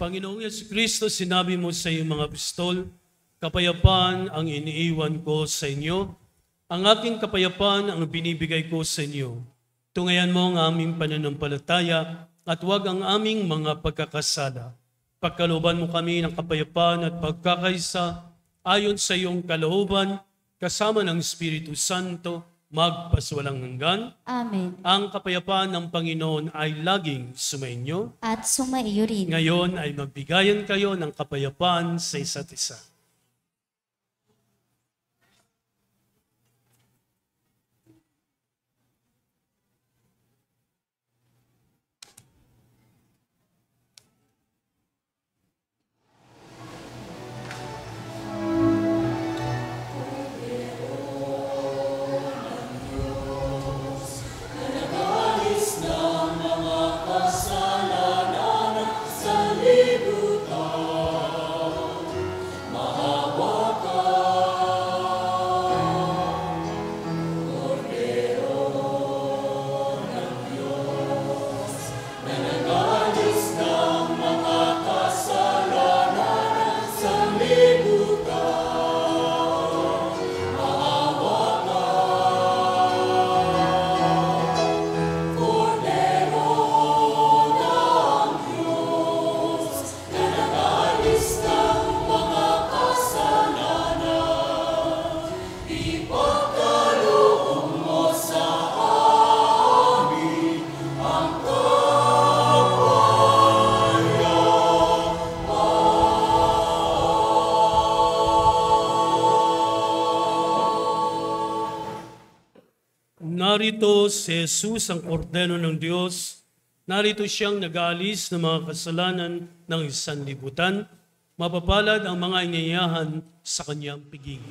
Panginoong Yesukristo, sinabi mo sa iyong mga apostol, kapayapaan ang iniiwan ko sa inyo, ang aking kapayapaan ang binibigay ko sa inyo. Tungayan mo ang aming pananampalataya at huwag ang aming mga pagkakasala. Pagkalooban mo kami ng kapayapaan at pagkakaisa ayon sa iyong kalooban, kasama ng Espiritu Santo, magpaswalang hanggan. Amen. Ang kapayapaan ng Panginoon ay laging sumainyo. At sumaiyo rin. Ngayon ay magbigayan kayo ng kapayapaan sa isa't isa. Narito si Jesus, ang Kordero ng Diyos. Narito siyang nag-aalis ng mga kasalanan ng sanlibutan. Mapapalad ang mga inyayahan sa kanyang piging.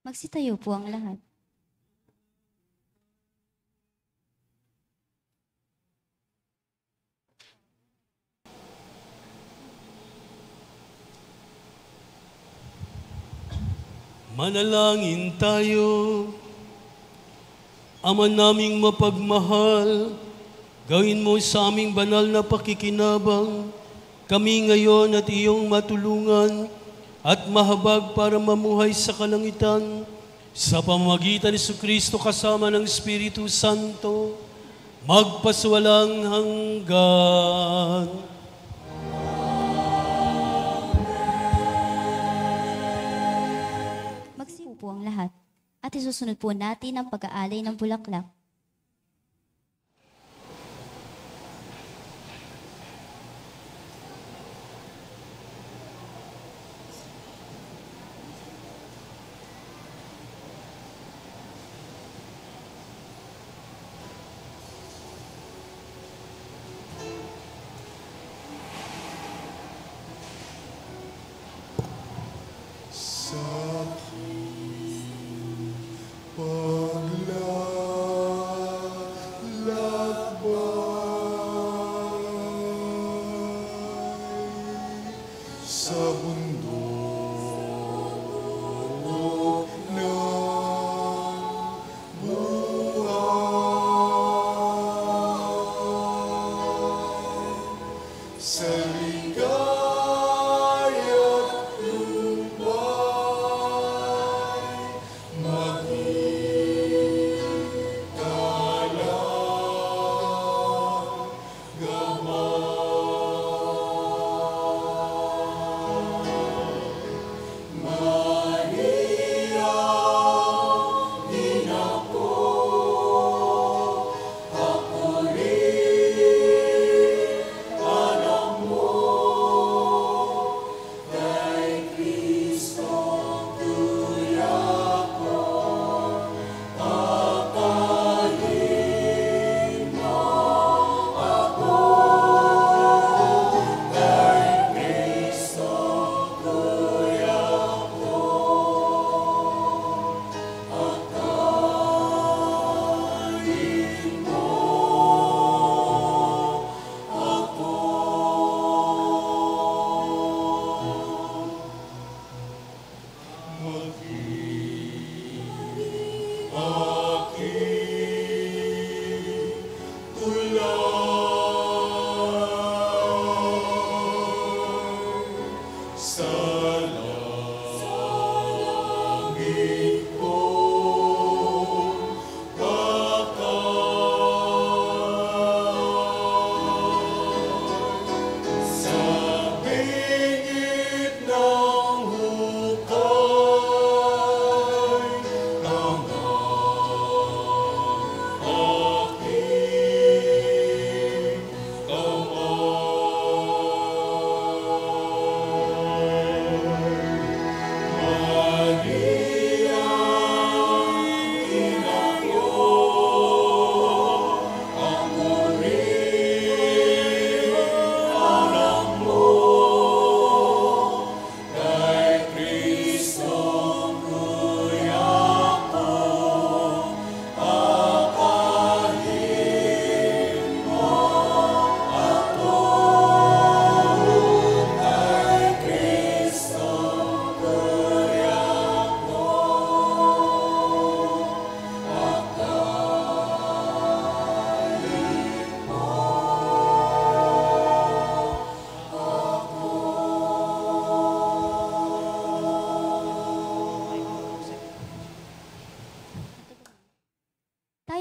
Magsitayo po ang lahat. Manalangin tayo. Ama naming mapagmahal, gawin mo sa aming banal na pakikinabang, kami ngayon at iyong matulungan at mahabag para mamuhay sa kalangitan sa pamamagitan ni Jesucristo kasama ng Espiritu Santo, magpaswalang hanggan. Magsipo po ang lahat at isusunod po natin ang pag-aalay ng bulaklak.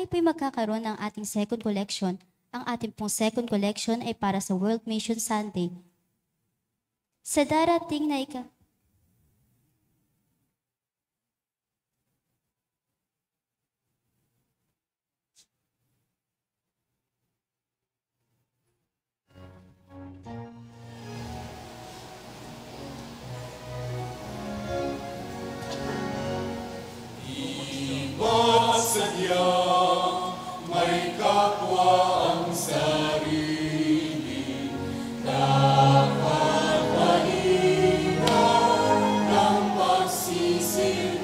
Tayo po'y magkakaroon ng ating second collection. Ang ating pong second collection ay para sa World Mission Sunday. Sa darating na Sadyang may kapwa ang sarili, dapat pahingan ng pagsisilbi.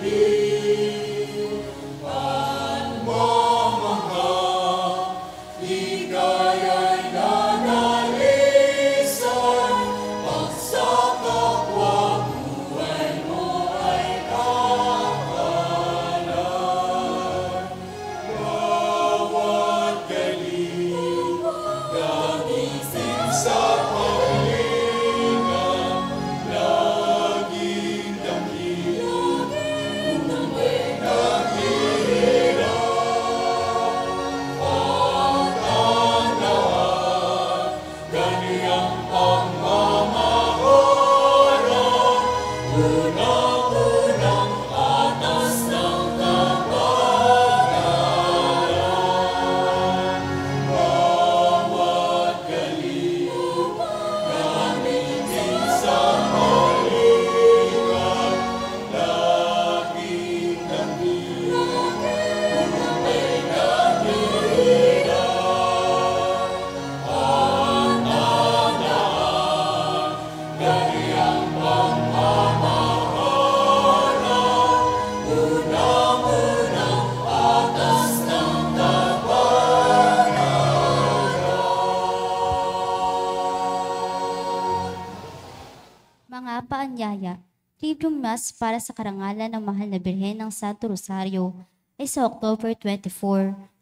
Mga paanyaya, Triduum Mass para sa karangalan ng Mahal na Birhen ng Santo Rosario ay sa October 24,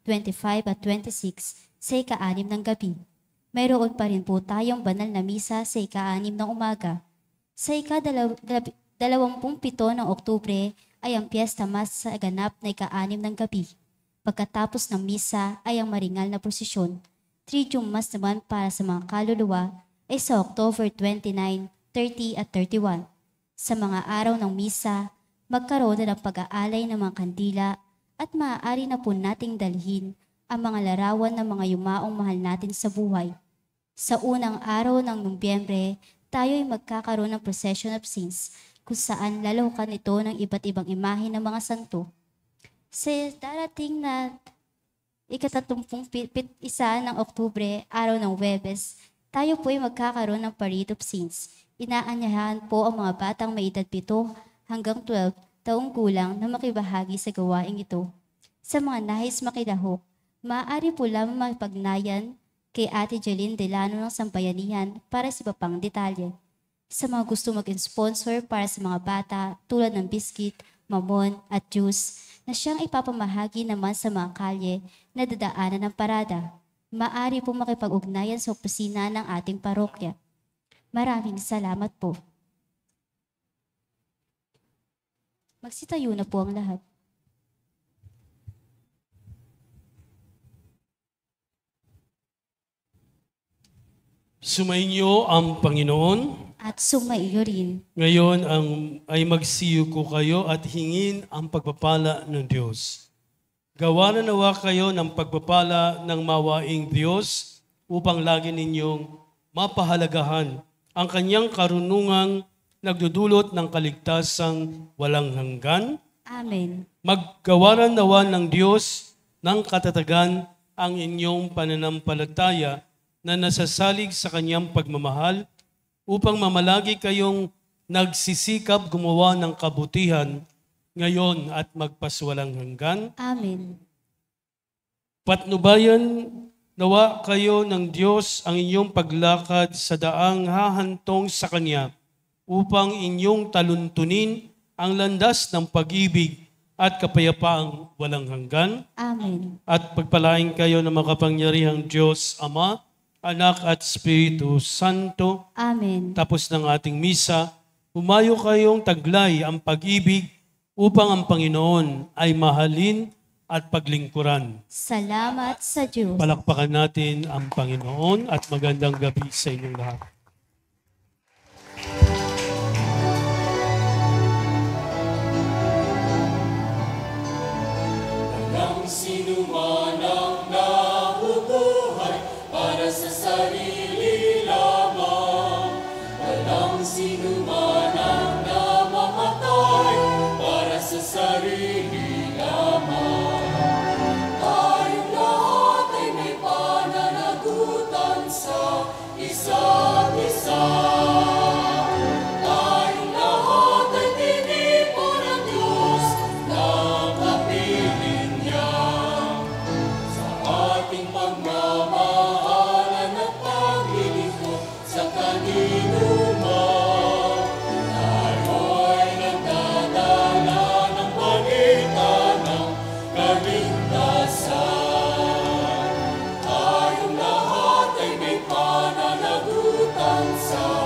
25 at 26 sa ika-6 ng gabi. Mayroon pa rin po tayong banal na misa sa ika-6 ng umaga. Sa ika-27 ng Oktubre ay ang Fiesta Mass sa ganap na ika-6 ng gabi. Pagkatapos ng misa ay ang maringal na prosesyon. Triduum Mass naman para sa mga kaluluwa ay sa October 29, 30 at 31. Sa mga araw ng misa, magkaroon na ng pag-aalay ng mga kandila at maaari na po nating dalhin ang mga larawan ng mga yumaong mahal natin sa buhay. Sa unang araw ng Nobyembre, tayo ay magkakaroon ng Procession of Saints kung saan lalahukan ito ng iba't ibang imahe ng mga santo. Sa darating na ika-31 ng Oktubre, araw ng Huwebes, tayo po ay magkakaroon ng Parade of Saints. Inaanyahan po ang mga batang may edad 7 hanggang 12 taong gulang na makibahagi sa gawaing ito. Sa mga nais makilahok, maaari po lamang makipagnayan kay Ate Jeline Delano ng Sambayanihan para sa iba pang detalye. Sa mga gusto mag-sponsor para sa mga bata tulad ng biskit, mamon at juice na siyang ipapamahagi naman sa mga kalye na dadaanan ng parada, maaari po makipag-ugnayan sa opisina ng ating parokya. Maraming salamat po. Magsitayo na po ang lahat. Sumainyo ang Panginoon. At sumaiyo rin. Ngayon ay magsiyo ko kayo at hingin ang pagpapala ng Diyos. Gawa na nawa kayo ng pagpapala ng mawaing Diyos upang lagi ninyong mapahalagahan ang kanyang karunungang nagdudulot ng kaligtasang walang hanggan. Amen. Maggawaran nawa ng Diyos ng katatagan ang inyong pananampalataya na nasasalig sa kanyang pagmamahal upang mamalagi kayong nagsisikap gumawa ng kabutihan ngayon at magpaswalang hanggan. Amen. Patnubayan nawa kayo ng Diyos ang inyong paglakad sa daang hahantong sa Kanya upang inyong taluntunin ang landas ng pag-ibig at kapayapaang walang hanggan. Amen. At pagpalain kayo ng makapangyarihang Diyos, Ama, Anak at Espiritu Santo. Amen. Tapos ng ating misa, humayo kayong taglay ang pag-ibig upang ang Panginoon ay mahalin at paglingkuran. Salamat sa Diyos. Palakpakan natin ang Panginoon at magandang gabi sa inyong lahat. Walang sinuman ang nabubuhay para sa sarili lamang. Walang sinuman ang namamatay para sa sarili lamang. Tayong lahat ay may pananagutan sa isa't isa. Tayong lahat ay tinipon ng Diyos ng kapiling niya. Sa ating pagmamahalan at paglilingkod sa kanino man, tayo'y nagdadala ng balita ng kaligtasan. Tayong lahat ay may pananagutan sa